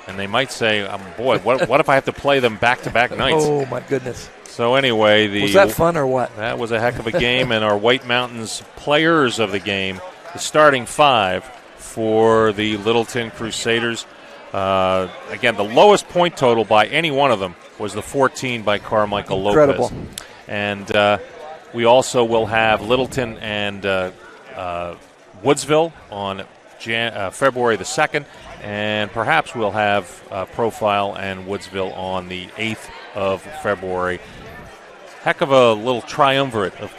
And they might say, boy, what if I have to play them back-to-back nights? Oh, my goodness. So anyway, was that fun or what? That was a heck of a game, and our White Mountains players of the game, the starting 5 for the Littleton Crusaders. Again, the lowest point total by any one of them was the 14 by Carmichael Incredible. Lopez. And we also will have Littleton and Woodsville on February the 2nd, and perhaps we'll have Profile and Woodsville on the 8th of February. Heck of a little triumvirate of